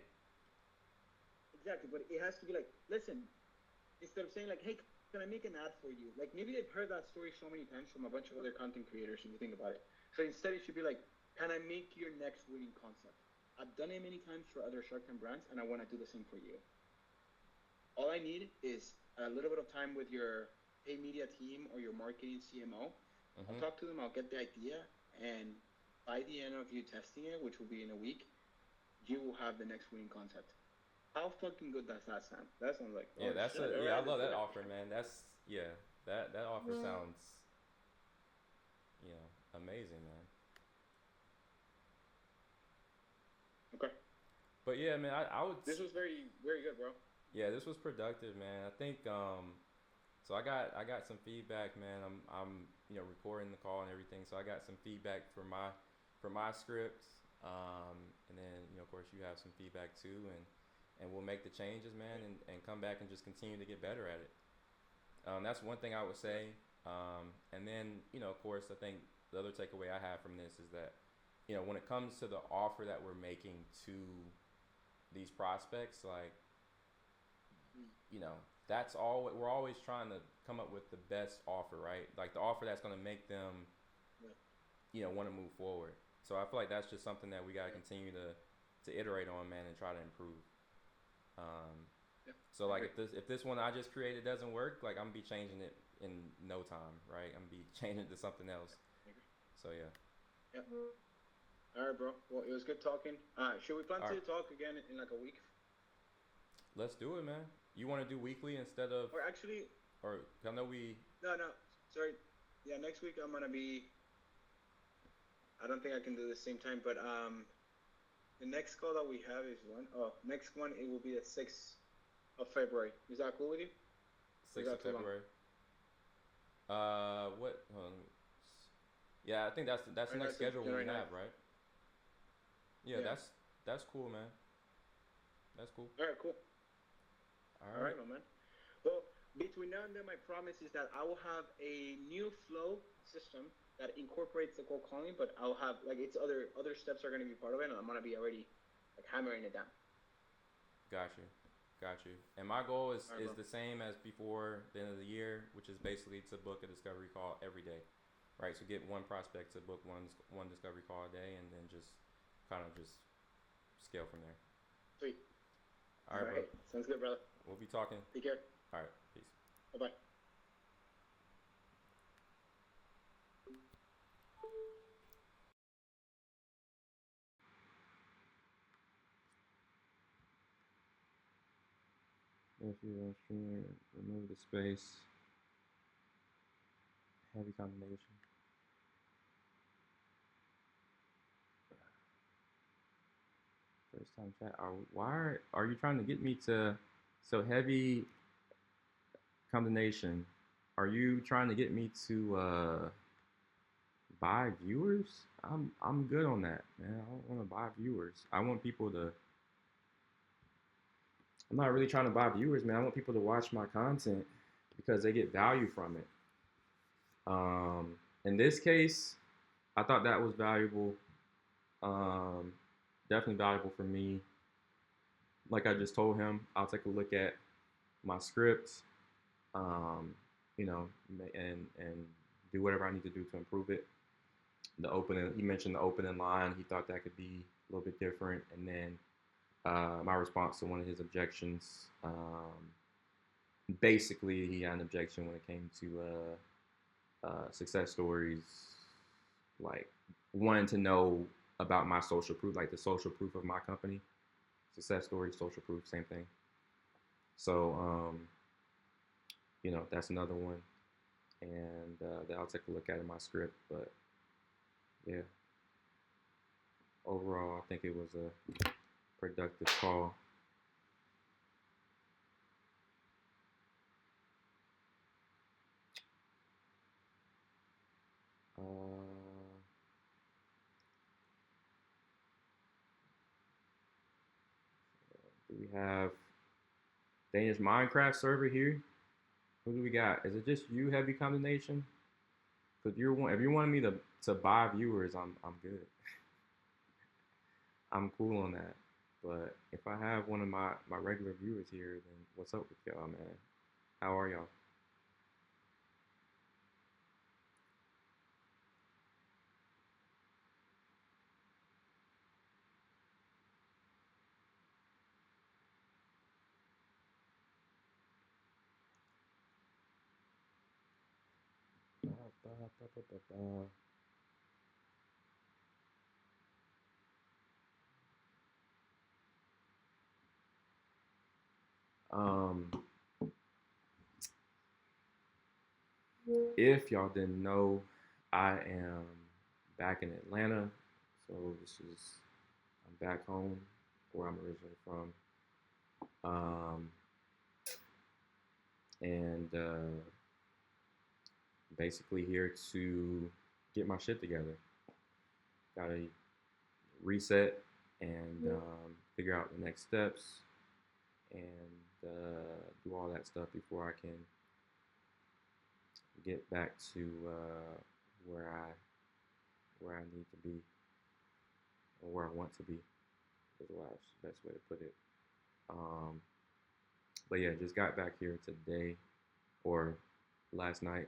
exactly, but it has to be like, listen. Instead of saying like, "Hey, can I make an ad for you?" Like maybe they've heard that story so many times from a bunch of other content creators. If you think about it, so instead it should be like, "Can I make your next winning concept?" I've done it many times for other Shark Tank brands, and I want to do the same for you. All I need is a little bit of time with your paid media team or your marketing CMO. I'll talk to them. I'll get the idea, and by the end of you testing it, which will be in a week, you will have the next winning concept. How fucking good does that sound? That sounds like I love that offer, man. That offer sounds amazing, man. Okay. But yeah, man, I would. This was very very good, bro. Yeah, this was productive, man. I think so I got some feedback, man. I'm recording the call and everything, so I got some feedback for my script, and then of course you have some feedback too, and we'll make the changes, man, and come back and just continue to get better at it. That's one thing I would say. And then, of course, I think the other takeaway I have from this is that, when it comes to the offer that we're making to these prospects, like, that's all we're always trying to come up with the best offer, right? Like the offer that's going to make them, want to move forward. So I feel like that's just something that we got to continue to iterate on, man, and try to improve. So like if this one I just created doesn't work, like I'm gonna be changing it in no time, right? I'm gonna be changing it to something else. So yeah. Yep. All right, bro. Well, it was good talking. Should we plan to talk again in like a week? Let's do it, man. You want to do weekly instead of? Or actually. Or I know we. No. Sorry. Yeah, next week I'm gonna be. I don't think I can do the same time, but the next call that we have is next one it will be the 6th of February. Is that cool with you? 6th of February. What? Yeah, I think that's the Right now next it's schedule we January have, 9th. right? Yeah, Yeah. that's cool, man. That's cool. All right, cool. All All right. right, my man. Well, between now and then, my promise is that I will have a new flow system that incorporates the cold calling, but I'll have like it's other steps are going to be part of it, and I'm going to be already like hammering it down. Got you. Got you. And my goal All right, is bro. the same as before the end of the year, which is basically to book a discovery call every day. Right? So get one prospect to book one discovery call a day and then just kind of just scale from there. Sweet. All All right, bro. right. Sounds good, brother. We'll be talking. Take care. All right. Peace. Bye bye. If you're on streamer, remove the space. Heavy combination. First time chat. Why are you trying to get me to so heavy combination? Are you trying to get me to buy viewers? I'm good on that, man. I don't want to buy viewers. I want people to. I'm not really trying to buy viewers, man. I want people to watch my content because they get value from it. In this case, I thought that was valuable. Um, Definitely valuable for me. Like I just told him, I'll take a look at my script, um, you know, and do whatever I need to do to improve it. The opening, he mentioned the opening line. He thought that could be a little bit different, and then my response to one of his objections. Basically, he had an objection when it came to success stories, like wanting to know about my social proof, like the social proof of my company. Success stories, social proof, same thing. So, that's another one, and that I'll take a look at in my script. But yeah, overall, I think it was a productive call. Do we have Danish Minecraft server here? Who do we got? Is it just you, Heavy Combination? Cause if you want me to buy viewers, I'm good. I'm cool on that. But if I have one of my regular viewers here, then what's up with y'all, man? How are y'all? Um, if y'all didn't know, I am back in Atlanta. So I'm back home where I'm originally from. And basically here to get my shit together. Gotta reset and figure out the next steps and do all that stuff before I can get back to where I need to be or where I want to be is the best way to put it. Um, but yeah, just got back here today or last night.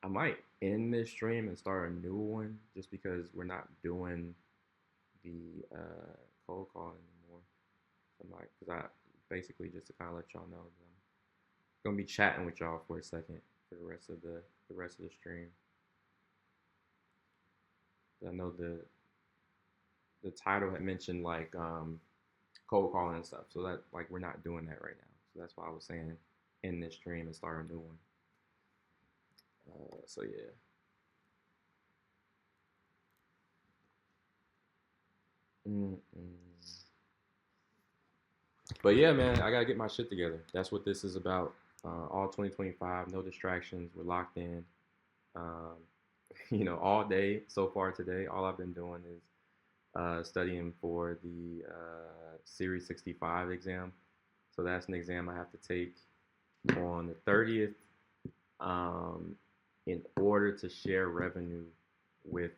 I might end this stream and start a new one just because we're not doing the cold call anymore. So I'm like, because I basically just to kind of let y'all know that I'm gonna be chatting with y'all for a second for the rest of the stream. I know the title had mentioned like cold calling and stuff, so that like we're not doing that right now. So that's why I was saying end this stream and start a new one. So yeah. Mm-mm. But yeah, man, I gotta get my shit together. That's what this is about. All 2025, no distractions. We're locked in. Um, all day so far today. All I've been doing is studying for the Series 65 exam. So that's an exam I have to take on the 30th um, in order to share revenue with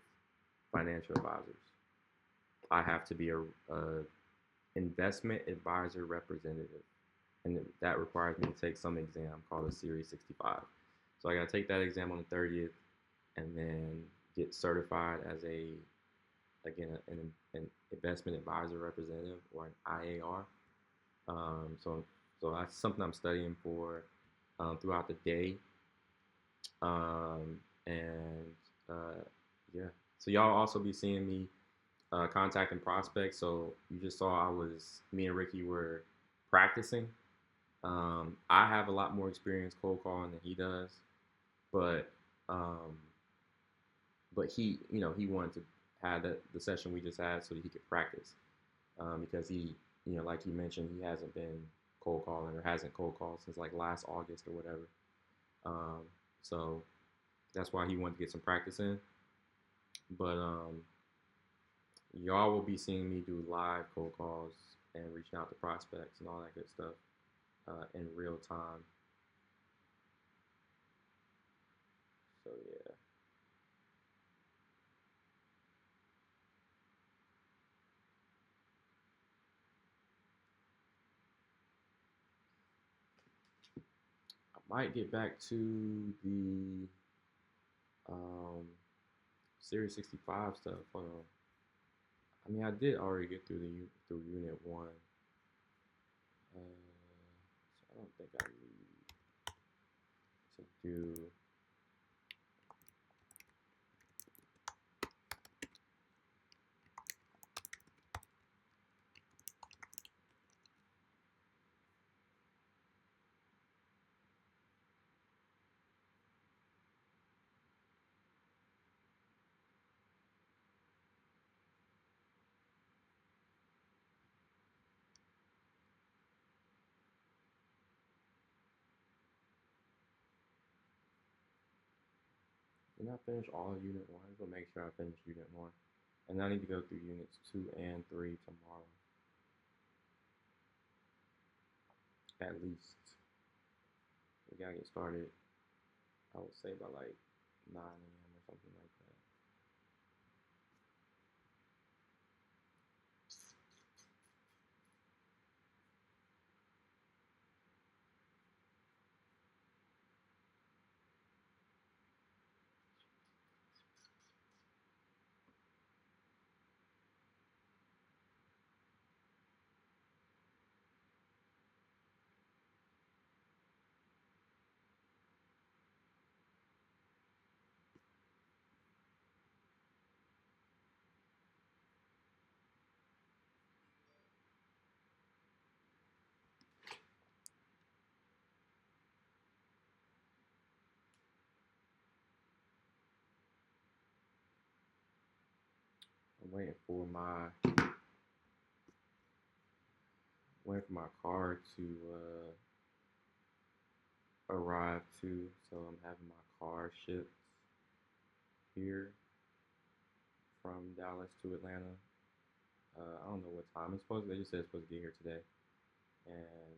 financial advisors. I have to be a investment advisor representative, and that requires me to take some exam called a Series 65. So I got to take that exam on the 30th, and then get certified as an investment advisor representative, or an IAR. So that's something I'm studying for throughout the day, and yeah. So y'all also be seeing me contacting prospects. So you just saw me and Ricky were practicing. I have a lot more experience cold calling than he does, but um, he wanted to have the session we just had so that he could practice, because like you mentioned, he hasn't been cold calling, or hasn't cold called since like last August or whatever. Um, so that's why he wanted to get some practice in. But y'all will be seeing me do live cold calls and reaching out to prospects and all that good stuff in real time. So yeah. I might get back to the um, Series 65 stuff. Hold on. I mean, I did already get through Unit 1. So I don't think I need to do. Did I finish all of Unit 1? I'm going to make sure I finish Unit 1. And I need to go through Units 2 and 3 tomorrow. At least. We got to get started, I would say, by like 9 a.m. or something like that. I'm waiting for my car to arrive too. So I'm having my car shipped here from Dallas to Atlanta. I don't know what time it's supposed. They just said it's supposed to get here today, and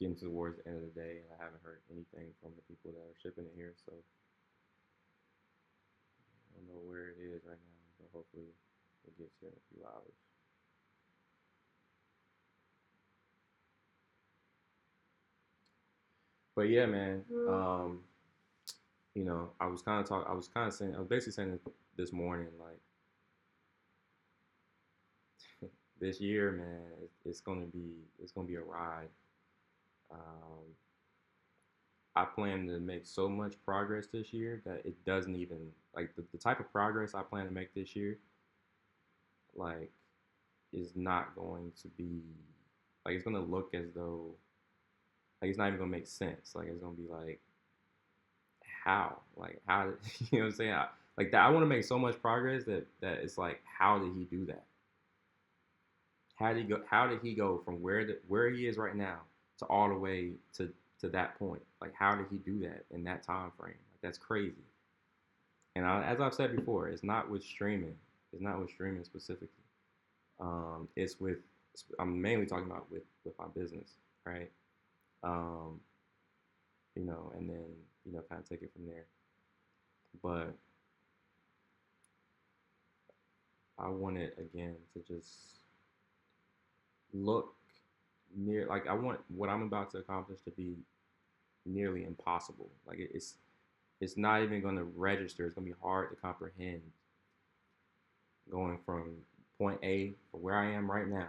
getting towards the end of the day, and I haven't heard anything from the people that are shipping it here. So I don't know where it is right now, but hopefully it gets here in a few hours. But yeah, man. I was kind of talking. I was kind of saying. I was basically saying this morning, like, this year, man, it's gonna be a ride. Um, I plan to make so much progress this year that it doesn't even, like, the type of progress I plan to make this year, like, is not going to be, like, it's gonna look as though, like, it's not even gonna make sense. Like, it's gonna be like, how you know what I'm saying? Like that, I want to make so much progress that it's like, how did he do that? how did he go? How did he go from where he is right now to all the way to that point? Like, how did he do that in that time frame? Like, that's crazy. And as I've said before, it's not with streaming. It's not with streaming specifically. It's with. I'm mainly talking about with my business, right? Um, and then kind of take it from there. But I wanted again to just look near. Like, I want what I'm about to accomplish to be nearly impossible. Like, it's not even going to register. It's going to be hard to comprehend going from point A, from where I am right now,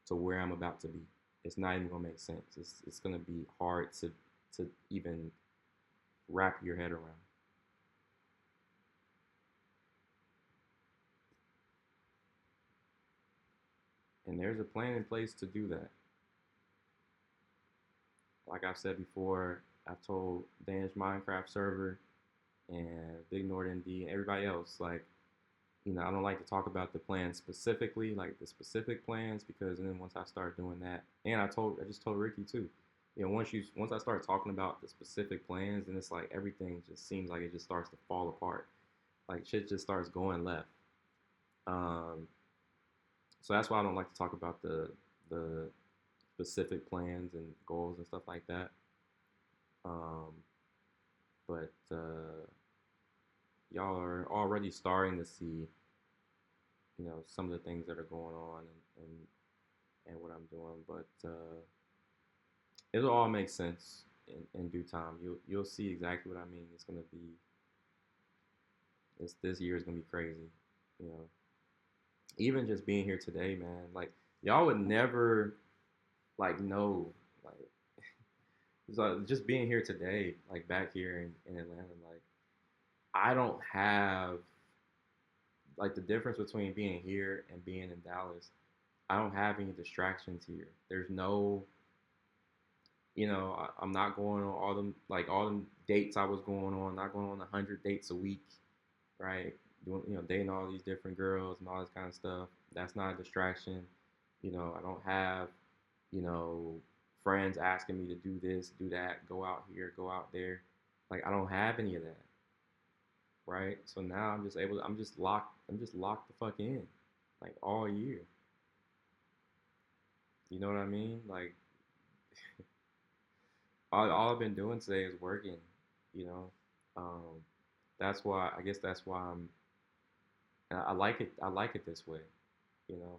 to where I'm about to be. It's not even going to make sense. It's going to be hard to even wrap your head around. And there's a plan in place to do that. Like I've said before, I've told Danish Minecraft server and Big Nord MD and everybody else, like, I don't like to talk about the plans specifically, like the specific plans, because then once I start doing that, and I just told Ricky too, once I start talking about the specific plans, then it's like everything just seems like it just starts to fall apart, like shit just starts going left. Um, so that's why I don't like to talk about the specific plans and goals and stuff like that. Um, but y'all are already starting to see, some of the things that are going on and what I'm doing. But it'll all make sense in due time. You'll see exactly what I mean. It's gonna be this year is gonna be crazy. Even just being here today, man. Like, y'all would never like know, like, so just being here today, like back here in Atlanta, like, I don't have like the difference between being here and being in Dallas. I don't have any distractions here. There's no, I'm not going on all them dates I was going on. Not going on 100 dates a week, right? Doing, dating all these different girls and all this kind of stuff. That's not a distraction. I don't have, you know, friends asking me to do this, do that, go out here, go out there. Like, I don't have any of that, right? So now I'm just locked the fuck in, like, all year. You know what I mean? Like, all I've been doing today is working, you know. Um, I guess that's why I like it. I like it this way, you know.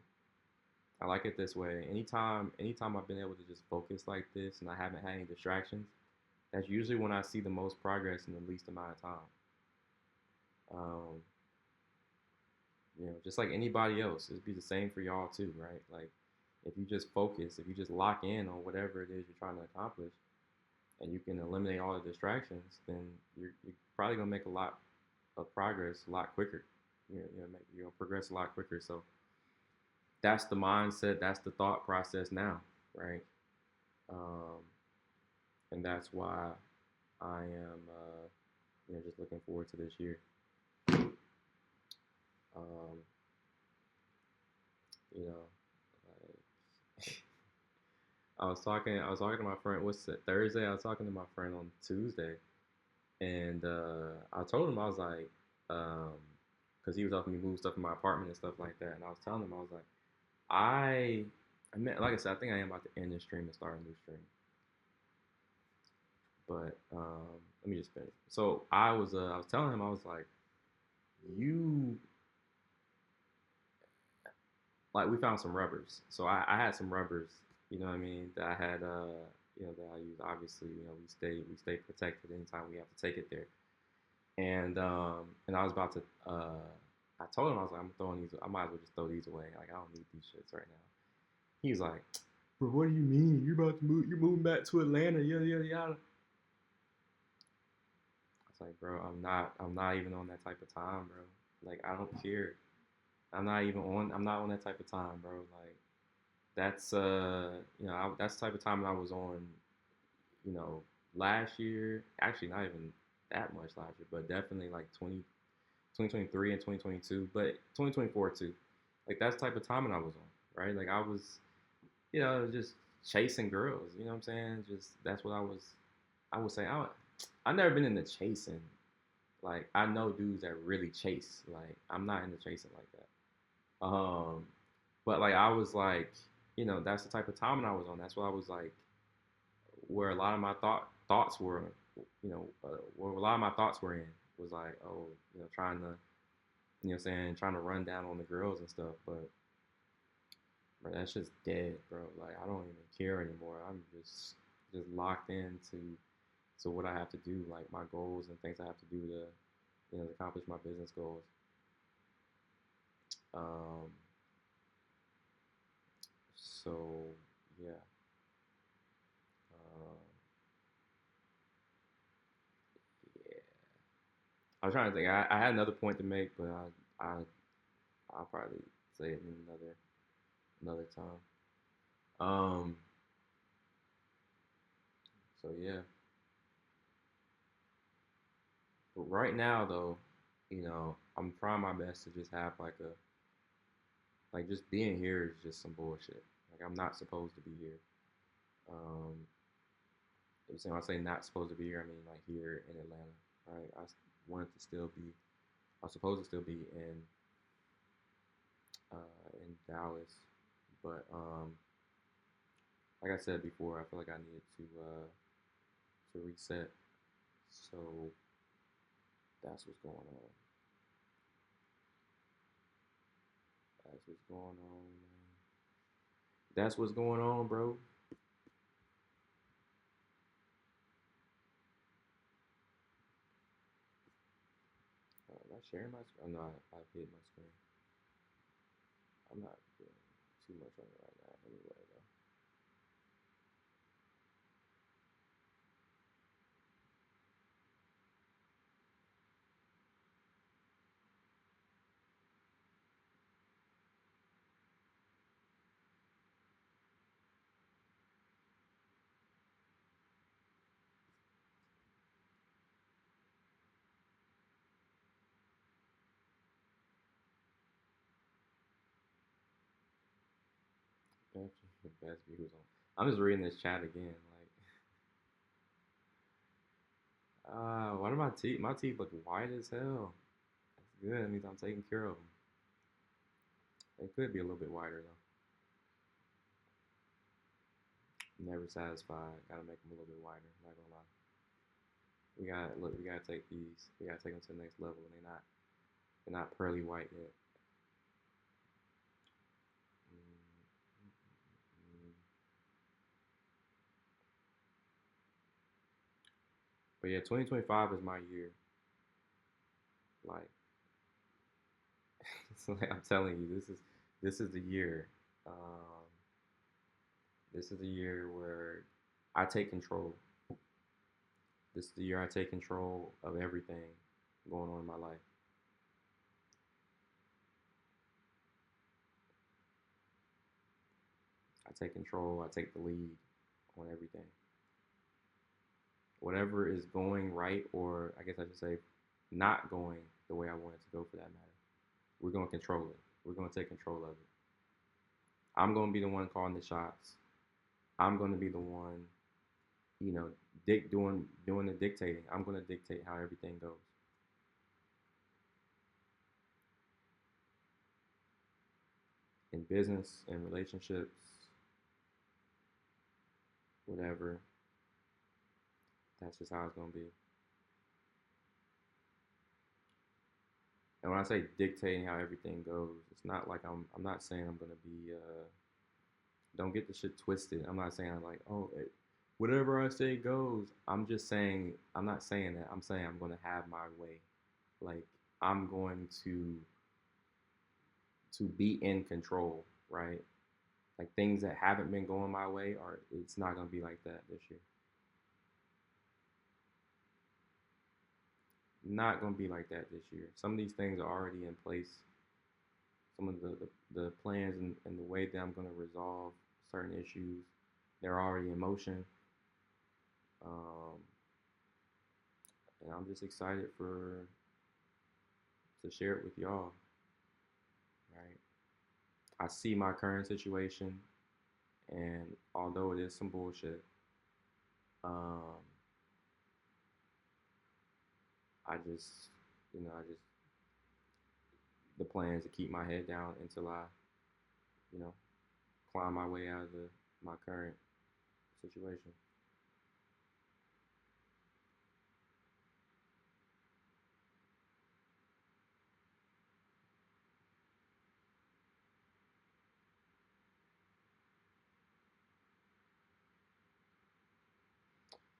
I like it this way. Anytime I've been able to just focus like this and I haven't had any distractions, that's usually when I see the most progress in the least amount of time. Um, just like anybody else, it'd be the same for y'all too, right? Like, if you just focus, if you just lock in on whatever it is you're trying to accomplish, and you can eliminate all the distractions, then you're probably gonna make a lot of progress a lot quicker. You'll progress a lot quicker. So that's the mindset, that's the thought process now, right? Um, and that's why I am, just looking forward to this year. Um, you know, like, I was talking to my friend. What's it? Thursday. I was talking to my friend on Tuesday, and I told him I was like, because he was helping me move stuff in my apartment and stuff like that, and I was telling him I was like, I mean, like I said, I think I am about to end this stream and start a new stream. But let me just finish. So I was telling him, I was like, you like, we found some rubbers. So I had some rubbers, you know what I mean, that I had that I use. Obviously, we stay protected anytime we have to take it there. And I was about to I told him, I was like, I'm throwing these. I might as well just throw these away. Like, I don't need these shits right now. He was like, bro, what do you mean? You're about to move? You're moving back to Atlanta? Yada yada yada. I was like, bro, I'm not even on that type of time, bro. Like, I don't care. I'm not on that type of time, bro. Like, that's that's the type of time that I was on, last year. Actually, not even that much last year, but definitely like 2023 and 2022, but 2024 too. Like, that's the type of time that I was on. right? Like I was, just chasing girls. You know what I'm saying? Just that's what I was. I would say I never been into chasing. Like I know dudes that really chase. Like I'm not into chasing like that. But like I was like, that's the type of time I was on. That's what I was like, where a lot of my thoughts were, where a lot of my thoughts were in was like, oh, trying to, trying to run down on the girls and stuff. But bro, that's just dead, bro. Like I don't even care anymore. I'm just locked into what I have to do, like my goals and things I have to do to, to accomplish my business goals. Um, so yeah. Um, yeah. I was trying to think. I had another point to make, but I I'll probably say it in another time. Um, so yeah. But right now though, I'm trying my best to just have like just being here is just some bullshit. Like I'm not supposed to be here. Um, when I say not supposed to be here, I mean like here in Atlanta, right? Wanted to still be, I was supposed to still be in Dallas, but like I said before, I feel like I needed to reset. So that's what's going on. That's what's going on, man. That's what's going on, bro. Am I sharing my screen? Oh, no, I've hit my screen. I'm not doing too much on it right now anyway, though. Best views on. I'm just reading this chat again. Like, why do my teeth? My teeth look white as hell. That's good. That means I'm taking care of them. They could be a little bit whiter though. Never satisfied. Gotta make them a little bit whiter. Not gonna lie. We got look. We gotta take these. We gotta take them to the next level. And they're not pearly white yet. But yeah, 2025 is my year. Like, so like I'm telling you, this is the year. Um, this is the year where I take control. This is the year I take control of everything going on in my life. I take control. I take the lead on everything. Whatever is going right, or I guess I should say, not going the way I want it to go for that matter, we're going to control it. We're going to take control of it. I'm going to be the one calling the shots. I'm going to be the one, you know, doing the dictating. I'm going to dictate how everything goes. In business, in relationships, whatever. That's just how it's going to be. And when I say dictating how everything goes, it's not like I'm not saying I'm going to be don't get the shit twisted. I'm not saying I'm like, oh, whatever I say goes. I'm just saying, I'm not saying that. I'm saying I'm going to have my way. Like, I'm going to be in control, right? Like things that haven't been going my way, or it's not going to be like that this year. Not going to be like that this year. Some of these things are already in place. Some of the plans and the way that I'm going to resolve certain issues, they're already in motion. Um, and I'm just excited to share it with y'all, right? I see my current situation, and although it is some bullshit, um, I just, I just the plan is to keep my head down until I, you know, climb my way out of my current situation.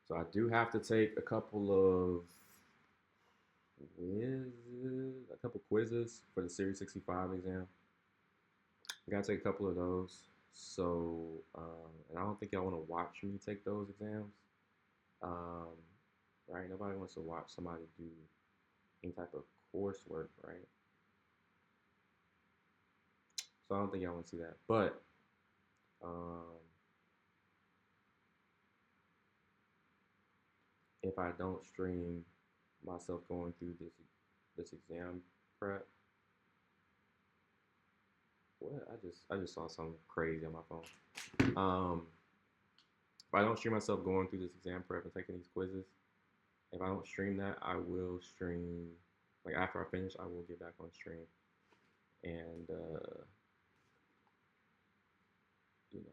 So I do have to take a couple quizzes for the Series 65 exam. I gotta take a couple of those. So, and I don't think y'all want to watch me take those exams. Um, right? Nobody wants to watch somebody do any type of coursework, right? So I don't think y'all want to see that. But um, if I don't stream myself going through this exam prep, what I just saw something crazy on my phone. If I don't stream myself going through this exam prep and taking these quizzes, if I don't stream that, I will stream. Like after I finish, I will get back on stream, and you know,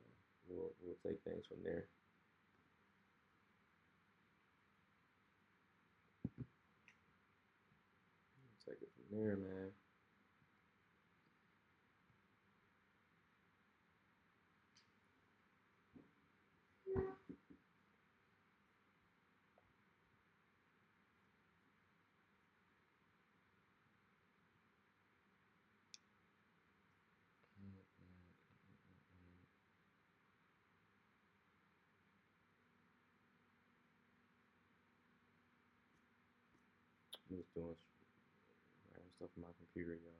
we'll take things from there. We'll take it from there, man. I'm just doing random stuff on my computer, y'all.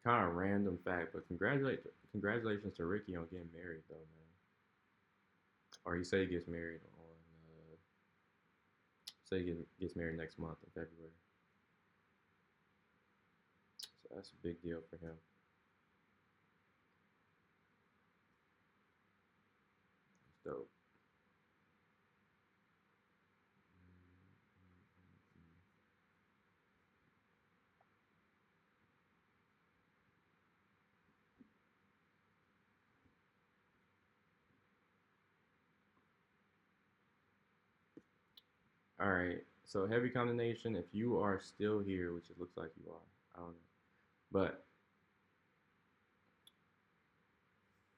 Kind of random fact, but congratulations to Ricky on getting married, though, man. Or he said he gets married on say he gets married next month in February. So that's a big deal for him. It's dope. All right. So heavy condemnation. If you are still here, which it looks like you are, I don't know. But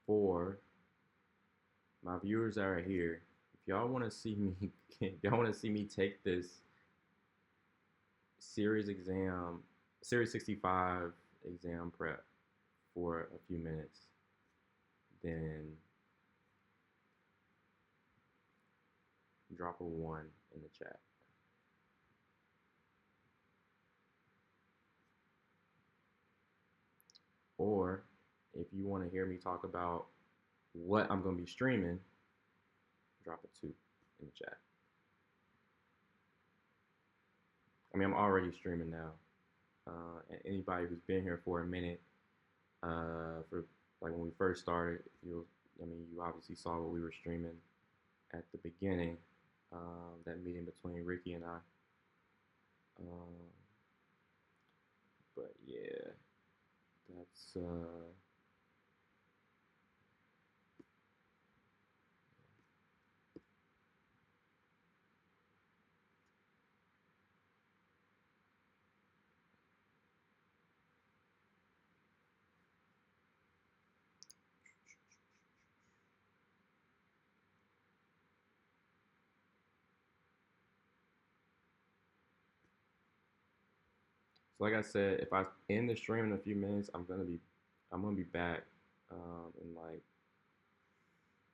for my viewers that are here, if y'all want to see me, if y'all want to see me take this Series 65 exam prep for a few minutes, then drop a one in the chat. Or if you want to hear me talk about what I'm going to be streaming, drop a two in the chat. I mean, I'm already streaming now. And anybody who's been here for a minute, for like when we first started, you obviously saw what we were streaming at the beginning, that meeting between Ricky and I. But yeah, that's so like I said, if I end the stream in a few minutes, I'm gonna be back in like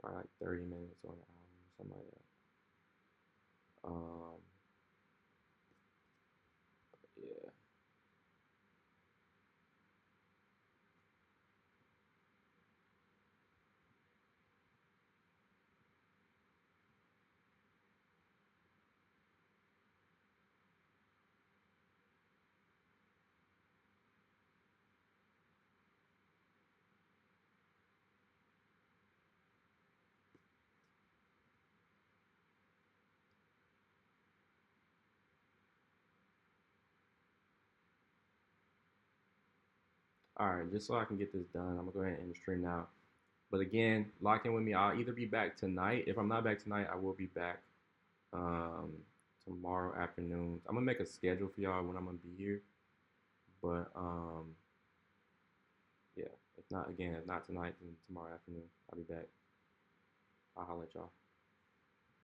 probably like 30 minutes or an hour, something like that. Yeah. All right, just so I can get this done, I'm gonna go ahead and end the stream now. But again, lock in with me. I'll either be back tonight. If I'm not back tonight, I will be back um, tomorrow afternoon. I'm gonna make a schedule for y'all when I'm gonna be here. But yeah, if not tonight, then tomorrow afternoon I'll be back. I'll holler at y'all.